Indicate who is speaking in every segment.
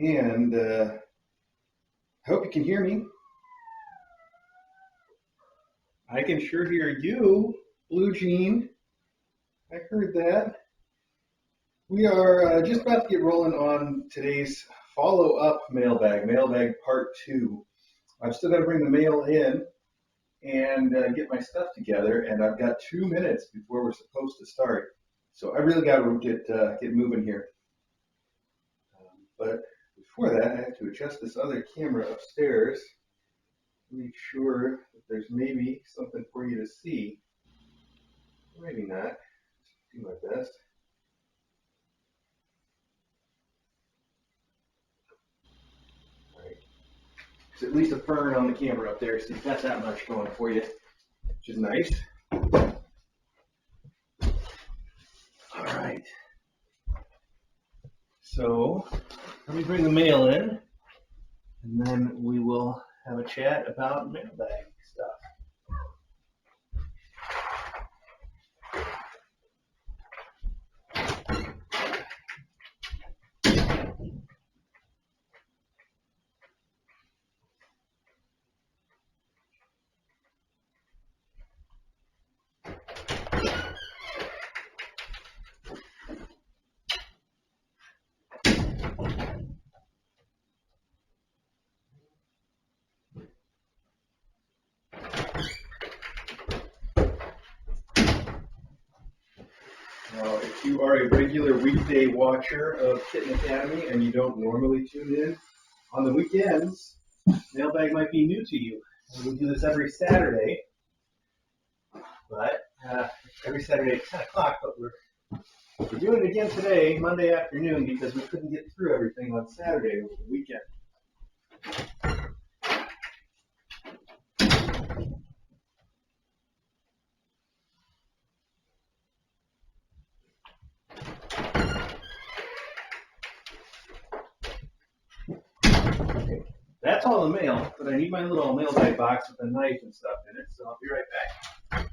Speaker 1: And I hope you can hear me. I can sure hear you, Blue Jean. I heard that. We are just about to get rolling on today's follow-up mailbag part 2. I've still got to bring the mail in and get my stuff together, and I've got 2 minutes before we're supposed to start. So I really got to get moving here. But before that, I have to adjust this other camera upstairs to make sure that there's maybe something for you to see. Maybe not. Do my best. All right. There's at least a fern on the camera up there, so you've got that much going for you, which is nice. All right. So let me bring the mail in, and then we will have a chat about mailbag stuff. Now, if you are a regular weekday watcher of Kitten Academy and you don't normally tune in on the weekends, mailbag might be new to you. We do this every Saturday, but every Saturday at 10 o'clock, but we're doing it again today, Monday afternoon, because we couldn't get through everything on Saturday over the weekend. Okay, that's all the mail, but I need my little mailbag box with a knife and stuff in it, so I'll be right back.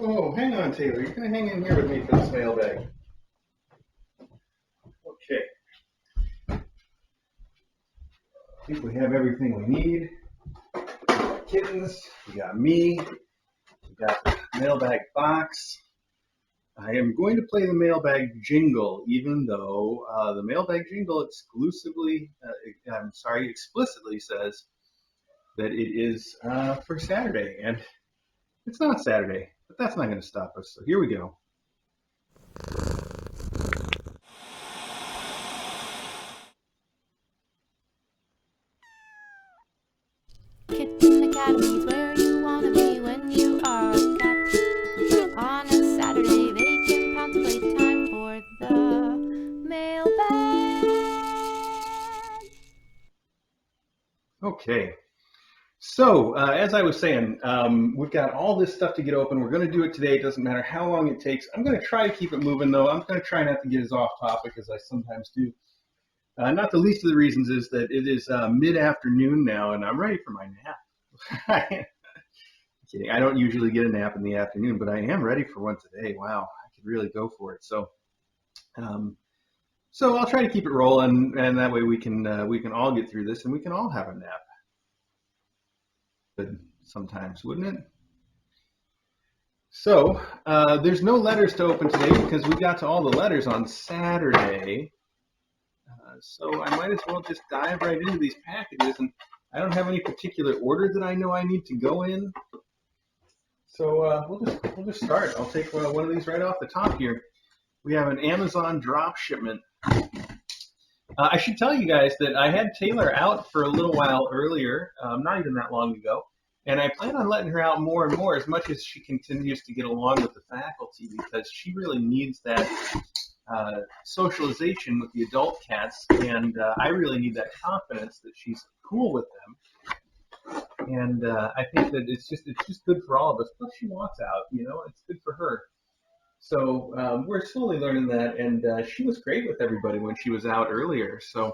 Speaker 1: Oh, hang on, Taylor. You're going to hang in here with me for this mailbag. Okay. I think we have everything we need. We got kittens. We got me. We got the mailbag box. I am going to play the mailbag jingle, even though the mailbag jingle explicitly says that it is for Saturday. And it's not Saturday, but that's not going to stop us. So here we go.
Speaker 2: Kitten Academy's where you want to be when you are a cat. On a Saturday, they can pounce playtime for the mailbag.
Speaker 1: Okay. So, as I was saying, we've got all this stuff to get open. We're going to do it today. It doesn't matter how long it takes. I'm going to try to keep it moving, though. I'm going to try not to get as off topic as I sometimes do. Not the least of the reasons is that it is mid-afternoon now, and I'm ready for my nap. Kidding. I don't usually get a nap in the afternoon, but I am ready for one today. Wow, I could really go for it. So I'll try to keep it rolling, and that way we can all get through this, and we can all have a nap. Good sometimes, wouldn't it? So there's no letters to open today because we got to all the letters on Saturday. So I might as well just dive right into these packages, and I don't have any particular order that I know I need to go in. So we'll just start. I'll take one of these right off the top here. We have an Amazon drop shipment. I should tell you guys that I had Taylor out for a little while earlier, not even that long ago, And I plan on letting her out more and more as much as she continues to get along with the faculty, because she really needs that socialization with the adult cats, and I really need that confidence that she's cool with them. And I think that it's just good for all of us. Plus, she wants out, it's good for her. So we're slowly learning that, and she was great with everybody when she was out earlier. So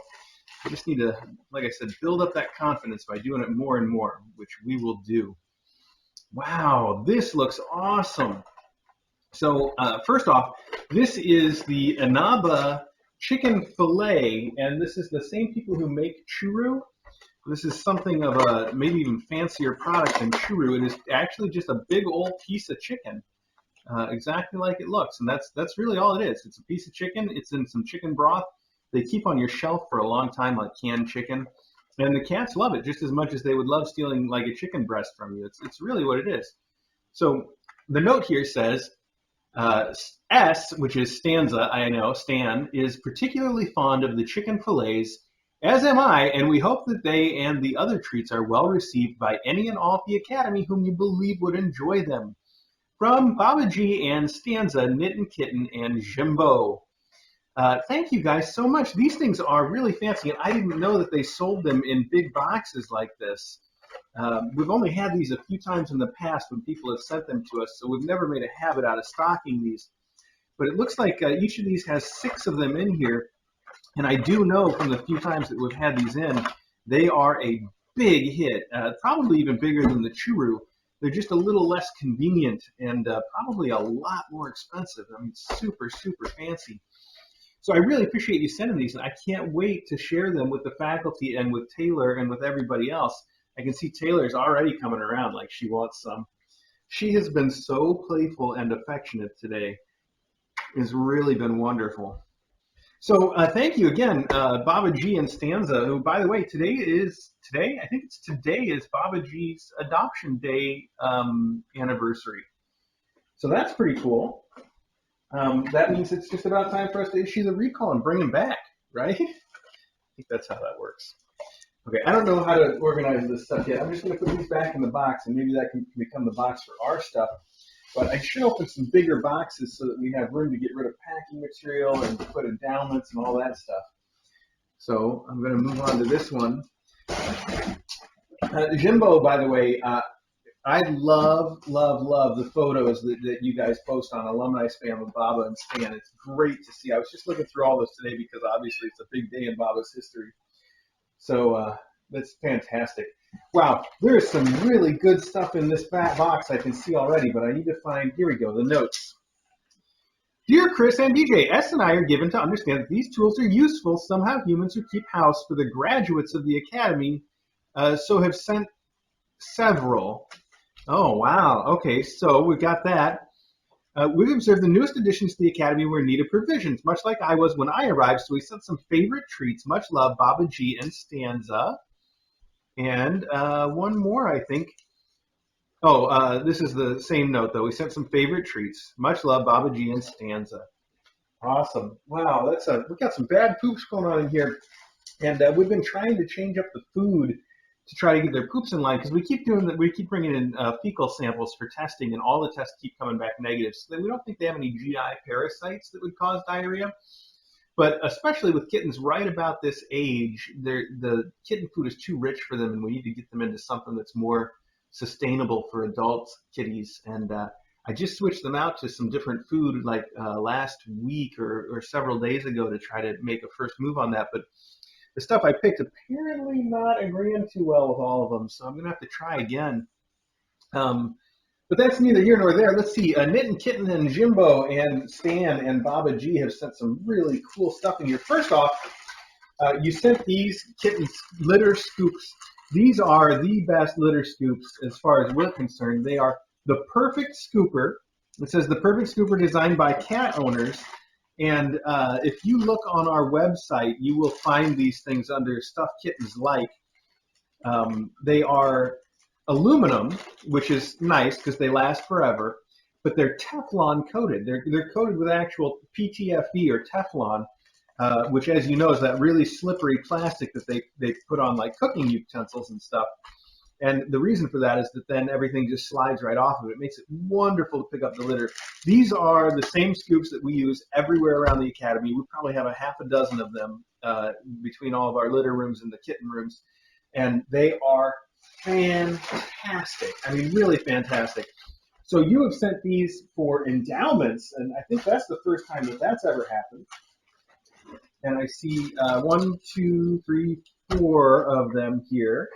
Speaker 1: we just need to, like I said, build up that confidence by doing it more and more, which we will do. Wow, this looks awesome. So first off, this is the Inaba chicken fillet, and this is the same people who make churro. This is something of a maybe even fancier product than churro. It is actually just a big old piece of chicken, exactly like it looks, and that's really all it is. It's a piece of chicken. It's in some chicken broth. They keep on your shelf for a long time like canned chicken, and the cats love it just as much as they would love stealing like a chicken breast from you. It's really what it is. So the note here says, S, which is stanza, I know, Stan, is particularly fond of the chicken fillets, as am I, and we hope that they and the other treats are well received by any and all at the Academy whom you believe would enjoy them. From Baba G and Stanza, Knit and Kitten, and Jimbo. Thank you guys so much. These things are really fancy, and I didn't know that they sold them in big boxes like this. We've only had these a few times in the past when people have sent them to us, so we've never made a habit out of stocking these. But it looks like each of these has 6 of them in here, and I do know from the few times that we've had these in, they are a big hit, probably even bigger than the churro. They're just a little less convenient and probably a lot more expensive. I mean, super, super fancy. So I really appreciate you sending these, and I can't wait to share them with the faculty and with Taylor and with everybody else. I can see Taylor's already coming around like she wants some. She has been so playful and affectionate today. It's really been wonderful. So thank you again, Baba G and Stanza, who, by the way, today is Baba G's adoption day anniversary. So that's pretty cool. That means it's just about time for us to issue the recall and bring him back, right? I think that's how that works. Okay, I don't know how to organize this stuff yet. I'm just going to put these back in the box, and maybe that can become the box for our stuff. But I should open some bigger boxes so that we have room to get rid of packing material and to put endowments and all that stuff. So I'm going to move on to this one. Jimbo, by the way, I love the photos that you guys post on Alumni Spam with Baba and Stan. It's great to see. I was just looking through all this today because obviously it's a big day in Baba's history. So that's fantastic. Wow, there is some really good stuff in this box I can see already, but I need to find, here we go, the notes. Dear Chris and DJ, S and I are given to understand that these tools are useful. Somehow humans who keep house for the graduates of the Academy so have sent several. Oh, wow. Okay, so we've got that. We've observed the newest additions to the Academy were in need of provisions, much like I was when I arrived, so we sent some favorite treats. Much love, Baba G and Stanza. And one more, I think. Oh, this is the same note, though. We sent some favorite treats. Much love, Baba G and Stanza. Awesome. Wow, we've got some bad poops going on in here. And we've been trying to change up the food to try to get their poops in line, because we keep doing that. We keep bringing in fecal samples for testing, and all the tests keep coming back negative. So we don't think they have any GI parasites that would cause diarrhea. But especially with kittens right about this age, the kitten food is too rich for them, and we need to get them into something that's more sustainable for adult kitties. And I just switched them out to some different food like last week or several days ago to try to make a first move on that. But the stuff I picked apparently not agreeing too well with all of them, so I'm going to have to try again. But that's neither here nor there. Let's see. Knit and Kitten and Jimbo and Stan and Baba G have sent some really cool stuff in here. First off, you sent these kitten litter scoops. These are the best litter scoops as far as we're concerned. They are the perfect scooper. It says the perfect scooper designed by cat owners. And if you look on our website, you will find these things under Stuff Kittens Like. They are aluminum, which is nice because they last forever, but they're Teflon coated. They're coated with actual PTFE or Teflon, which, as you know, is that really slippery plastic that they put on like cooking utensils and stuff. And the reason for that is that then everything just slides right off of it. It makes it wonderful to pick up the litter. These are the same scoops that we use everywhere around the academy. We probably have a half a dozen of them between all of our litter rooms and the kitten rooms. And they are fantastic. I mean, really fantastic. So you have sent these for endowments, and I think that's the first time that that's ever happened. And I see 1, 2, 3, 4 of them here.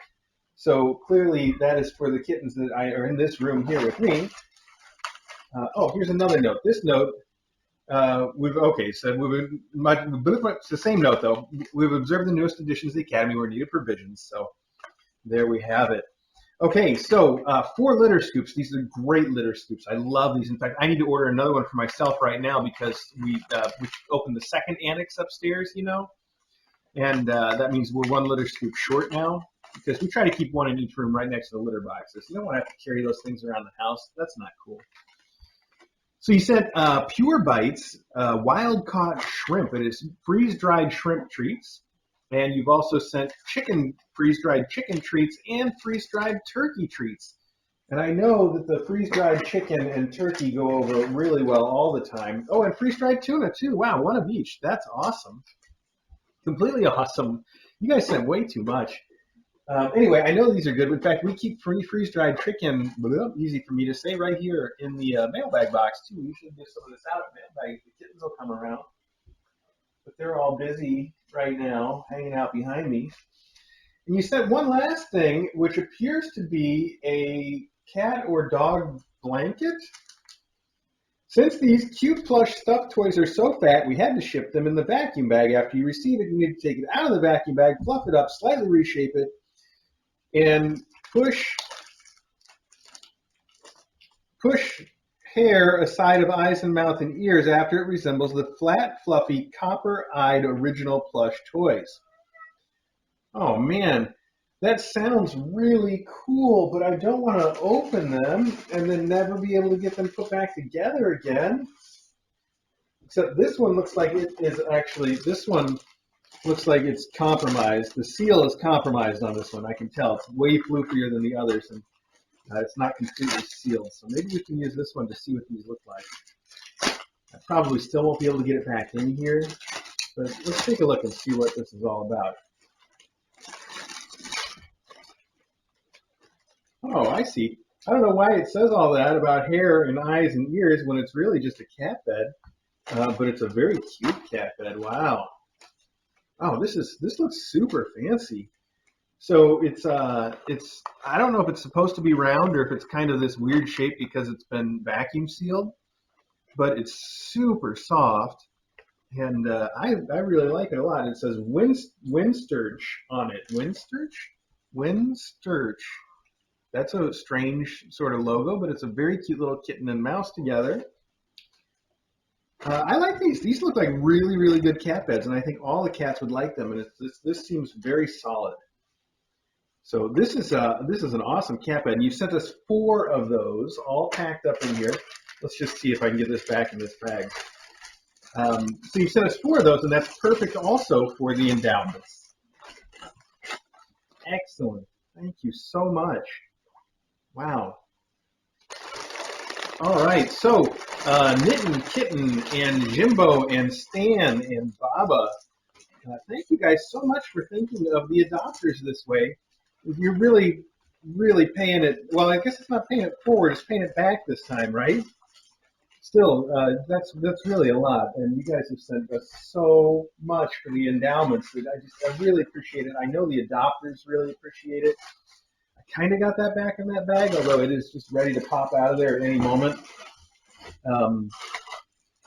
Speaker 1: So clearly that is for the kittens that are in this room here with me. Oh, here's another note. This note, it's the same note though. We've observed the newest additions to the academy were needed provisions. So there we have it. Okay, so 4 litter scoops. These are great litter scoops. I love these. In fact, I need to order another one for myself right now because we opened the second annex upstairs, you know, and that means we're 1 litter scoop short now because we try to keep 1 in each room right next to the litter boxes. You don't want to have to carry those things around the house. That's not cool. So you sent Pure Bites wild caught shrimp. It is freeze-dried shrimp treats. And you've also sent freeze-dried chicken treats and freeze-dried turkey treats. And I know that the freeze-dried chicken and turkey go over really well all the time. Oh, and freeze-dried tuna too. Wow, 1 of each. That's awesome. Completely awesome. You guys sent way too much. Anyway, I know these are good. In fact, we keep free freeze-dried chicken, easy for me to say, right here in the mailbag box too. We should give some of this out at mailbag. The kittens will come around. But they're all busy right now, hanging out behind me. And you said one last thing, which appears to be a cat or dog blanket. Since these cute plush stuffed toys are so fat, we had to ship them in the vacuum bag. After you receive it, you need to take it out of the vacuum bag, fluff it up, slightly reshape it, and push hair aside of eyes and mouth and ears after it resembles the flat, fluffy, copper-eyed original plush toys. Oh man, that sounds really cool, but I don't want to open them and then never be able to get them put back together again. Except this one looks like it is actually, this one looks like it's compromised. The seal is compromised on this one, I can tell. It's way floofier than the others, and it's not completely sealed. So maybe we can use this one to see what these look like. I probably still won't be able to get it back in here, but let's take a look and see what this is all about. Oh, I see. I don't know why it says all that about hair and eyes and ears when it's really just a cat bed, but it's a very cute cat bed. Wow. Oh, this looks super fancy. So it's I don't know if it's supposed to be round or if it's kind of this weird shape because it's been vacuum sealed, but it's super soft, and I really like it a lot. It says Windsturge on it. Windsturge. That's a strange sort of logo, but it's a very cute little kitten and mouse together. I like these. These look like really, really good cat beds, and I think all the cats would like them. And this seems very solid. So this is an awesome cat bed. And you sent us 4 of those, all packed up in here. Let's just see if I can get this back in this bag. So you sent us 4 of those, and that's perfect also for the endowments. Excellent. Thank you so much. Wow. All right, so Knitten, Kitten, and Jimbo, and Stan, and Baba, thank you guys so much for thinking of the adopters this way. You're really, really paying it, well, I guess it's not paying it forward, it's paying it back this time, right? Still, that's really a lot, and you guys have sent us so much for the endowments. I really appreciate it. I know the adopters really appreciate it. Kind of got that back in that bag, although it is just ready to pop out of there at any moment.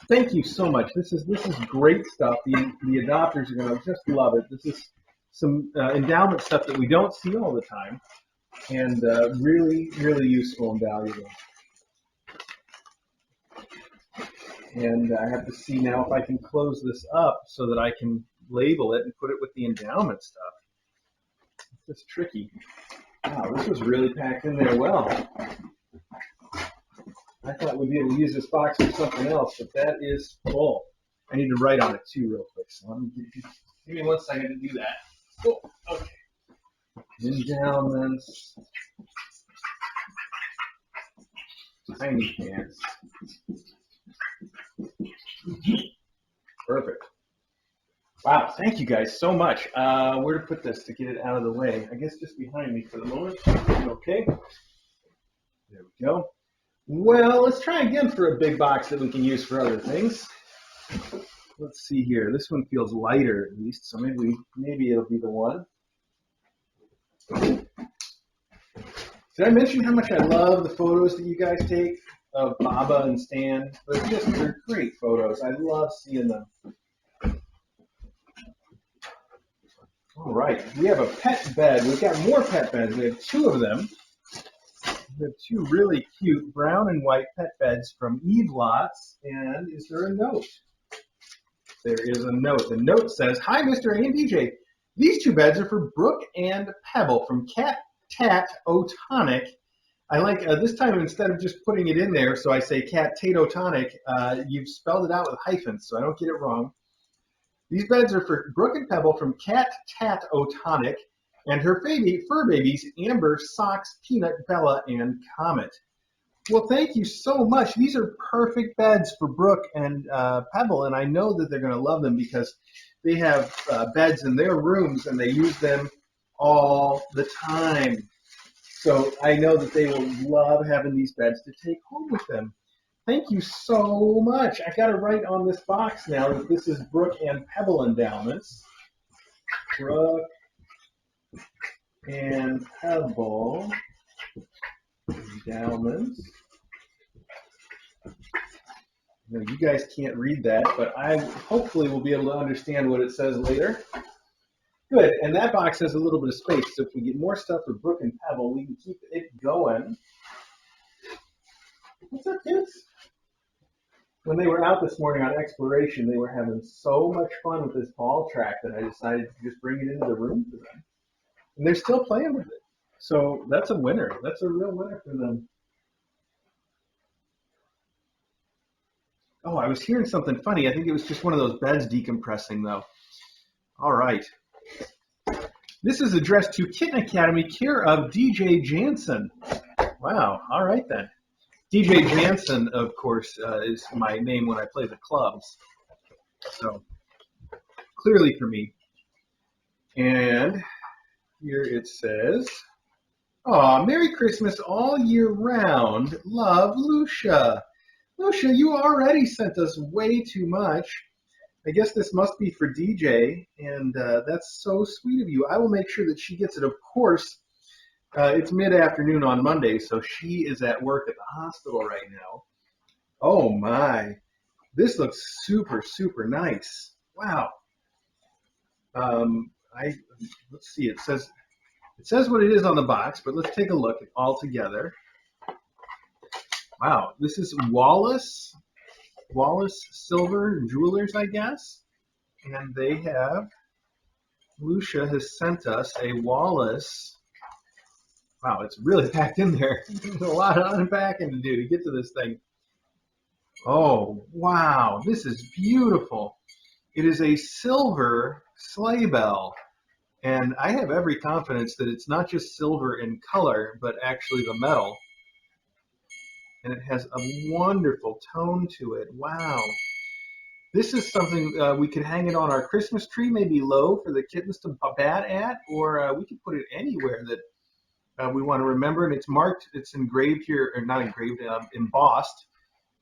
Speaker 1: Thank you so much. This is great stuff. The adopters are going to just love it. This is some endowment stuff that we don't see all the time, and really, really useful and valuable. And I have to see now if I can close this up so that I can label it and put it with the endowment stuff. It's just tricky. Wow, this was really packed in there well. I thought we'd be able to use this box for something else, but that is full. I need to write on it too real quick, so let me give me 1 second to do that. Oh, okay. Endowments. Tinypants. Perfect. Wow, thank you guys so much. Where to put this to get it out of the way? I guess just behind me for the moment. Okay. There we go. Well, let's try again for a big box that we can use for other things. Let's see here. This one feels lighter at least, so maybe it'll be the one. Did I mention how much I love the photos that you guys take of Baba and Stan? They're great photos. I love seeing them. All right, we have a pet bed. We've got more pet beds. We have two of them. We have two really cute brown and white pet beds from Eve Lots. And is there a note? There is a note. The note says, "Hi, Mr. A and DJ. These two beds are for Brooke and Pebble from Cat Tat Otonic." I like this time instead of just putting it in there, so I say Cat Tate Otonic, you've spelled it out with hyphens, so I don't get it wrong. These beds are for Brooke and Pebble from Cat Tat Otonic and her fur babies, Amber, Socks, Peanut, Bella, and Comet. Well, thank you so much. These are perfect beds for Brooke and Pebble, and I know that they're going to love them because they have beds in their rooms and they use them all the time. So I know that they will love having these beds to take home with them. Thank you so much. I got to write on this box now that this is Brooke and Pebble endowments. Brooke and Pebble endowments. Now, you guys can't read that, but I hopefully will be able to understand what it says later. Good, and that box has a little bit of space, so if we get more stuff for Brooke and Pebble, we can keep it going. What's up, kids? When they were out this morning on exploration, they were having so much fun with this ball track that I decided to just bring it into the room for them. And they're still playing with it. So that's a winner. That's a real winner for them. Oh, I was hearing something funny. I think it was just one of those beds decompressing, though. All right. This is addressed to Kitten Academy, care of DJ Jansen. Wow. All right, then. DJ Jansen, of course, is my name when I play the clubs. So, clearly for me. And here it says, "Aw, Merry Christmas all year round. Love, Lucia." Lucia, you already sent us way too much. I guess this must be for DJ, and that's so sweet of you. I will make sure that she gets it. Of course, it's mid-afternoon on Monday, so she is at work at the hospital right now. Oh, my. This looks super, super nice. Wow. Let's see. It says what it is on the box, but let's take a look all together. Wow, this is Wallace Silver Jewelers, I guess. And they have, Lucia has sent us a Wallace. Wow, it's really packed in there. There's a lot of unpacking to do to get to this thing. Oh, wow, this is beautiful. It is a silver sleigh bell. And I have every confidence that it's not just silver in color, but actually the metal. And it has a wonderful tone to it. Wow. This is something we could hang it on our Christmas tree, maybe low for the kittens to bat at, or we could put it anywhere that we want to remember. And it's marked, it's engraved here, or not engraved, embossed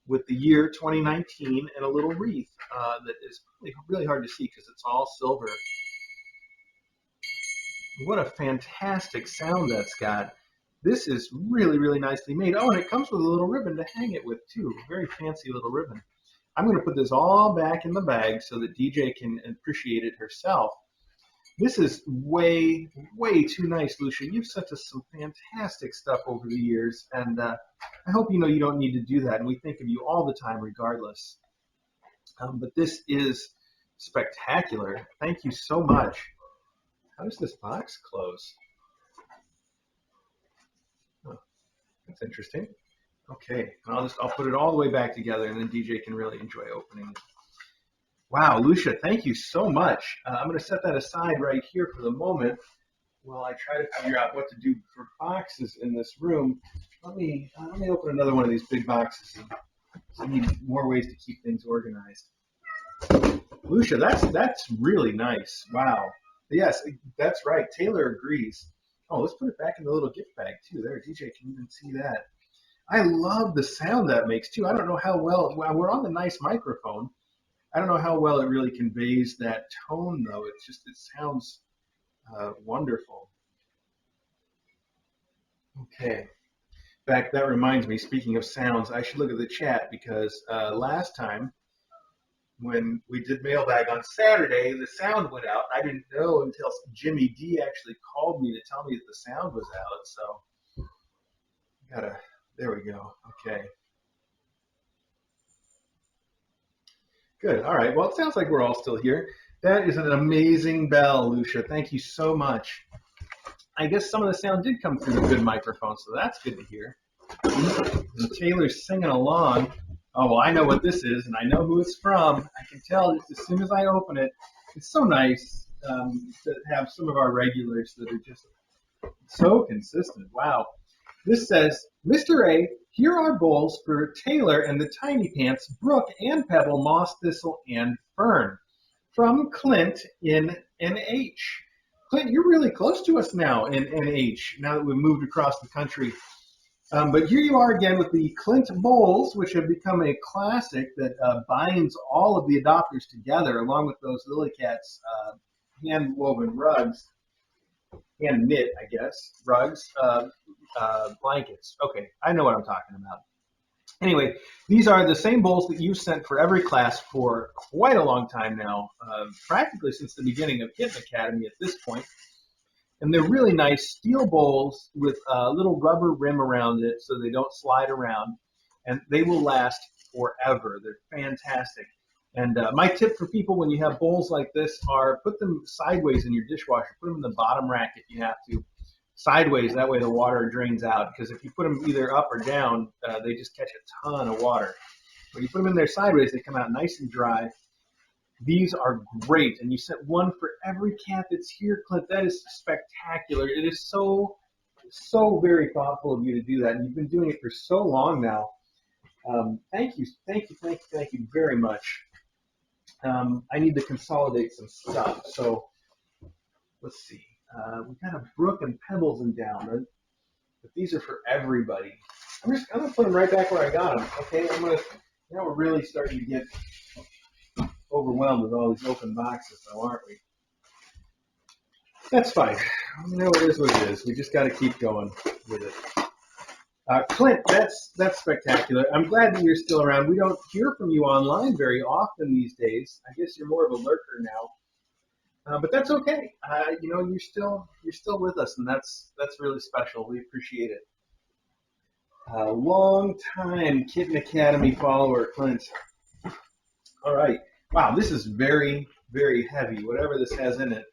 Speaker 1: with the year 2019 and a little wreath that is really hard to see because it's all silver. What a fantastic sound that's got. This is really, really nicely made. Oh, and it comes with a little ribbon to hang it with, too. A very fancy little ribbon. I'm going to put this all back in the bag so that DJ can appreciate it herself. This is way, way too nice, Lucia. You've sent us some fantastic stuff over the years, and I hope you know you don't need to do that, and we think of you all the time regardless. But this is spectacular. Thank you so much. How does this box close? That's interesting. Okay, I'll put it all the way back together, and then DJ can really enjoy opening it. Wow, Lucia, thank you so much. I'm going to set that aside right here for the moment while I try to figure out what to do for boxes in this room. let me open another one of these big boxes. I need more ways to keep things organized. Lucia, that's really nice. Wow. Yes, that's right. Taylor agrees. Oh, let's put it back in the little gift bag too. There, DJ can even see that. I love the sound that makes too. I don't know how well we're on the nice microphone. I don't know how well it really conveys that tone though. It's just it sounds wonderful. Okay. In fact, that reminds me. Speaking of sounds, I should look at the chat because last time when we did mailbag on Saturday, the sound went out. I didn't know until Jimmy D actually called me to tell me that the sound was out. So there we go. Okay. Good. All right. Well, it sounds like we're all still here. That is an amazing bell, Lucia. Thank you so much. I guess some of the sound did come through the good microphone, so that's good to hear. And Taylor's singing along. Oh, well, I know what this is, and I know who it's from. I can tell just as soon as I open it. It's so nice to have some of our regulars that are just so consistent. Wow. This says, Mr. A, here are bowls for Taylor and the Tinypants, Brooke and Pebble, Moss Thistle, and Fern. From Clint in NH. Clint, you're really close to us now in NH, now that we've moved across the country. But here you are again with the Clint bowls, which have become a classic that binds all of the adopters together, along with those Lily Cats hand-woven rugs, hand knit, I guess, rugs, blankets. Okay, I know what I'm talking about. Anyway, these are the same bowls that you've sent for every class for quite a long time now, practically since the beginning of Kitten Academy at this point. And they're really nice steel bowls with a little rubber rim around it so they don't slide around. And they will last forever. They're fantastic. And my tip for people when you have bowls like this are put them sideways in your dishwasher. Put them in the bottom rack if you have to. Sideways, that way the water drains out. Because if you put them either up or down, they just catch a ton of water. When you put them in there sideways, they come out nice and dry. These are great, and you sent one for every cat that's here, Clint. That is spectacular. It is so very thoughtful of you to do that, and you've been doing it for so long now. Thank you very much. I need to consolidate some stuff, so let's see. We got a Brook and Pebbles endowment, but these are for everybody. I'm gonna put them right back where I got them. Okay, now we're really starting to get overwhelmed with all these open boxes, though, aren't we? That's fine. You know, it is what it is. We just got to keep going with it. Clint, that's spectacular. I'm glad that you're still around. We don't hear from you online very often these days. I guess you're more of a lurker now, but that's okay. You know, you're still with us, and that's really special. We appreciate it. Long time Kitten Academy follower, Clint. All right. Wow, this is very, very heavy. Whatever this has in it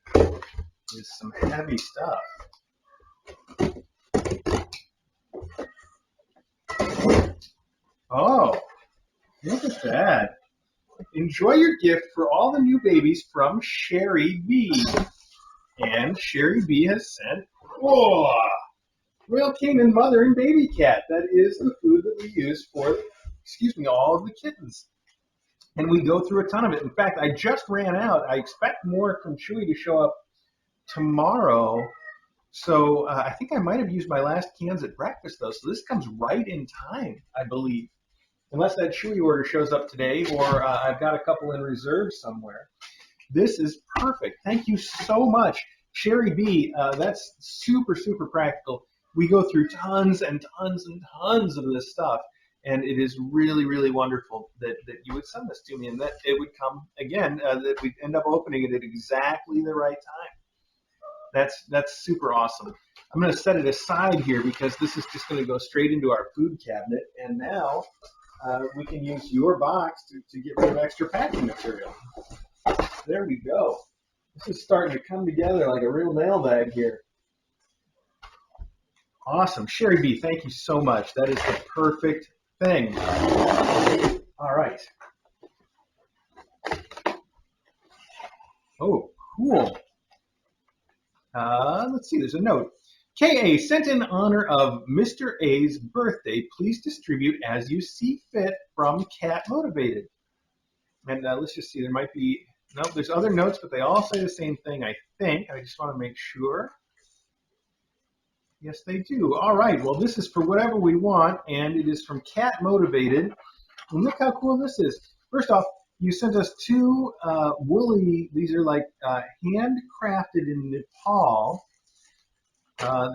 Speaker 1: is some heavy stuff. Oh, look at that. Enjoy your gift for all the new babies from Sherry B. And Sherry B has sent, Royal Canin Mother and Baby Cat. That is the food that we use for, all of the kittens. And we go through a ton of it. In fact, I just ran out. I expect more from Chewy to show up tomorrow. So I think I might have used my last cans at breakfast, though. So this comes right in time, I believe. Unless that Chewy order shows up today, or I've got a couple in reserve somewhere. This is perfect. Thank you so much. Sherry B, that's super, super practical. We go through tons and tons and tons of this stuff. And it is really, really wonderful that you would send this to me and that it would come again, that we'd end up opening it at exactly the right time. That's super awesome. I'm going to set it aside here because this is just going to go straight into our food cabinet. And now we can use your box to get rid of extra packing material. There we go. This is starting to come together like a real mailbag here. Awesome. Sherry B, thank you so much. That is the perfect thing. All right. Oh, cool. Let's see. There's a note. KA, sent in honor of Mr. A's birthday. Please distribute as you see fit from Cat Motivated. And let's just see, there might be, nope, there's other notes, but they all say the same thing, I think. I just want to make sure. Yes, they do. All right, well, this is for whatever we want, and it is from Cat Motivated. And look how cool this is. First off, you sent us two woolly, these are like handcrafted in Nepal.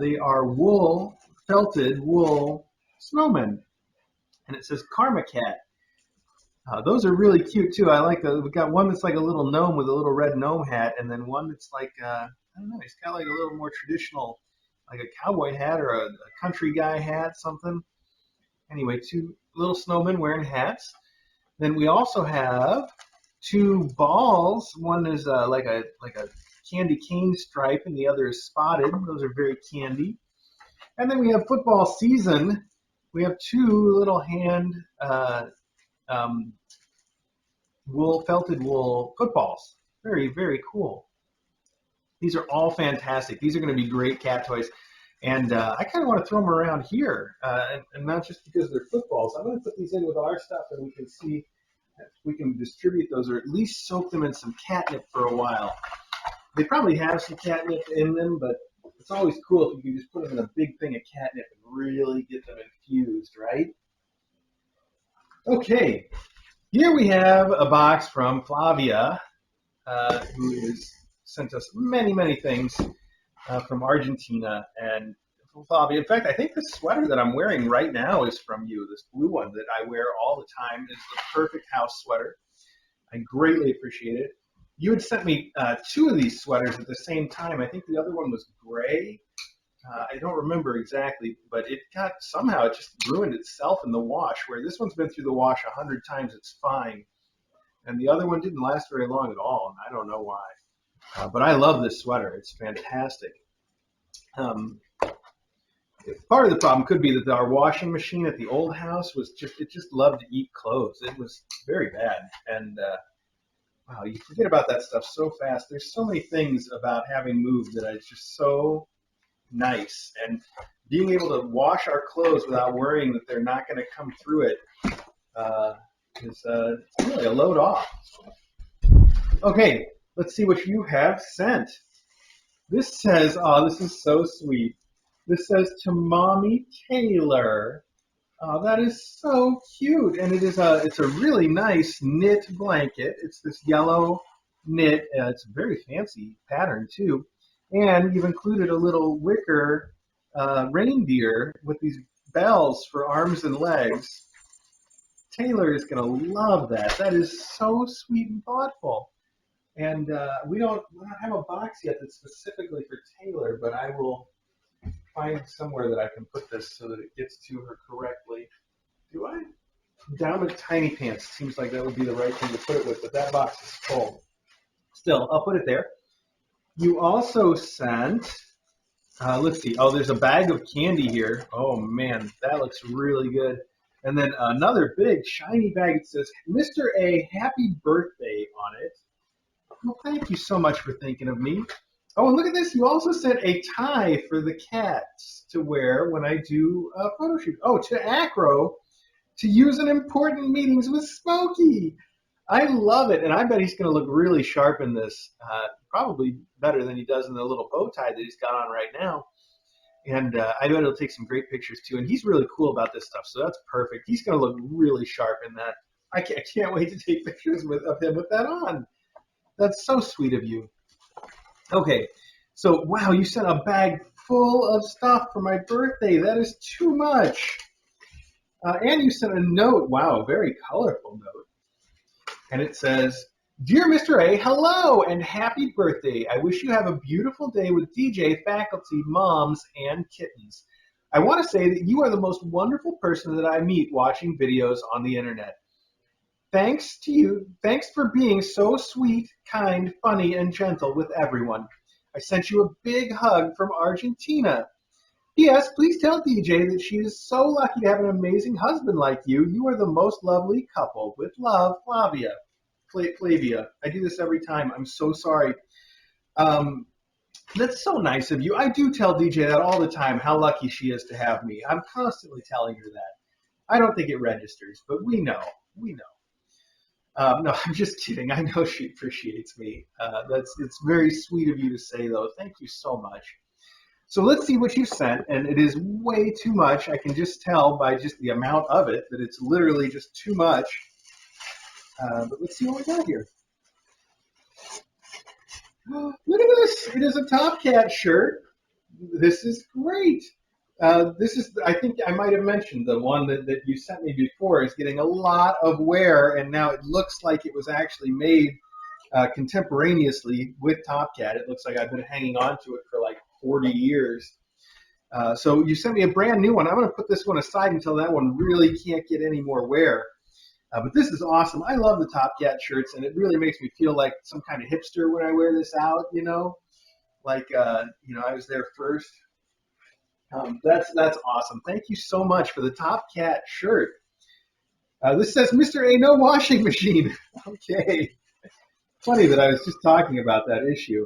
Speaker 1: They are felted wool snowmen. And it says Karma Cat. Those are really cute too. I like those. We've got one that's like a little gnome with a little red gnome hat, and then one that's like, I don't know, he's got like a little more traditional, like a cowboy hat or a country guy hat, something. Anyway, two little snowmen wearing hats. Then we also have two balls. One is like a candy cane stripe, and the other is spotted. Those are very candy. And then we have football season. We have two little hand felted wool footballs. Very, very cool. These are all fantastic. These are going to be great cat toys. And I kind of want to throw them around here, and not just because they're footballs. I'm going to put these in with our stuff, and we can see if we can distribute those, or at least soak them in some catnip for a while. They probably have some catnip in them, but it's always cool if you can just put them in a big thing of catnip and really get them infused, right? Okay, here we have a box from Flavia, who has sent us many, many things from Argentina. And Flavia, in fact, I think the sweater that I'm wearing right now is from you. This blue one that I wear all the time is the perfect house sweater. I greatly appreciate it. You had sent me two of these sweaters at the same time. I think the other one was gray. I don't remember exactly, but it just ruined itself in the wash, where this one's been through the wash 100 times, it's fine. And the other one didn't last very long at all, and I don't know why. But I love this sweater. It's fantastic. Part of the problem could be that our washing machine at the old house it just loved to eat clothes. It was very bad. And wow, you forget about that stuff so fast. There's so many things about having moved that is just so nice. And being able to wash our clothes without worrying that they're not going to come through it is really a load off. Okay, let's see what you have sent. This says, oh, this is so sweet. This says, to Mommy Taylor. Oh, that is so cute. And it's a really nice knit blanket. It's this yellow knit. It's a very fancy pattern, too. And you've included a little wicker reindeer with these bells for arms and legs. Taylor is going to love that. That is so sweet and thoughtful. And we don't have a box yet that's specifically for Taylor, but I will find somewhere that I can put this so that it gets to her correctly. Do I? Down at Tinypants seems like that would be the right thing to put it with, but that box is full. Still, I'll put it there. You also sent, let's see, oh, there's a bag of candy here. Oh, man, that looks really good. And then another big, shiny bag. It says, Mr. A, happy birthday on it. Well, thank you so much for thinking of me. Oh, and look at this. You also sent a tie for the cats to wear when I do a photo shoot. Oh, to Acro to use in important meetings with Smokey. I love it, and I bet he's going to look really sharp in this, probably better than he does in the little bow tie that he's got on right now. And I bet he'll take some great pictures, too. And he's really cool about this stuff, so that's perfect. He's going to look really sharp in that. I can't wait to take pictures of him with that on. That's so sweet of you. Okay, so wow, you sent a bag full of stuff for my birthday. That is too much. And you sent a note. Wow, a very colorful note. And it says, Dear Mr. A, hello and happy birthday. I wish you have a beautiful day with DJ, faculty, moms, and kittens. I want to say that you are the most wonderful person that I meet watching videos on the internet. Thanks to you. Thanks for being so sweet, kind, funny, and gentle with everyone. I sent you a big hug from Argentina. P.S. Please tell DJ that she is so lucky to have an amazing husband like you. You are the most lovely couple. With love, Flavia. Flavia. I do this every time. I'm so sorry. That's so nice of you. I do tell DJ that all the time, how lucky she is to have me. I'm constantly telling her that. I don't think it registers, but we know. We know. No, I'm just kidding. I know she appreciates me. It's very sweet of you to say, though. Thank you so much. So let's see what you sent, and it is way too much. I can just tell by just the amount of it that it's literally just too much. But let's see what we got here. Look at this! It is a Top Cat shirt. This is great. This is, I think I might have mentioned, the one that you sent me before is getting a lot of wear, and now it looks like it was actually made contemporaneously with Top Cat. It looks like I've been hanging on to it for like 40 years. So you sent me a brand new one. I'm going to put this one aside until that one really can't get any more wear. But this is awesome. I love the Top Cat shirts, and it really makes me feel like some kind of hipster when I wear this out, you know? Like, I was there first. That's awesome. Thank you so much for the Top Cat shirt. This says, Mr. A, no washing machine. Okay. Funny that I was just talking about that issue.